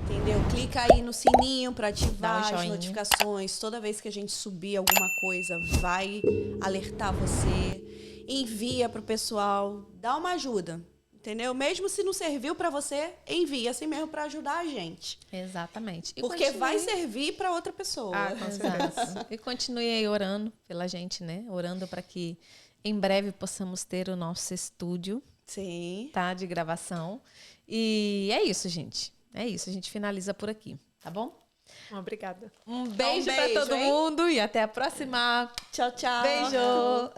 Entendeu? Clica aí no sininho para ativar as notificações. Toda vez que a gente subir alguma coisa, vai alertar você. Envia pro pessoal. Dá uma ajuda. Entendeu? Mesmo se não serviu para você, envia assim mesmo para ajudar a gente. Exatamente. E porque vai servir para outra pessoa. Com certeza. E continue aí orando pela gente, né? Orando para que em breve possamos ter o nosso estúdio. Sim. Tá? De gravação. E é isso, gente. É isso. A gente finaliza por aqui. Tá bom? Obrigada. Um beijo para todo mundo e até a próxima. Tchau, tchau. Beijo.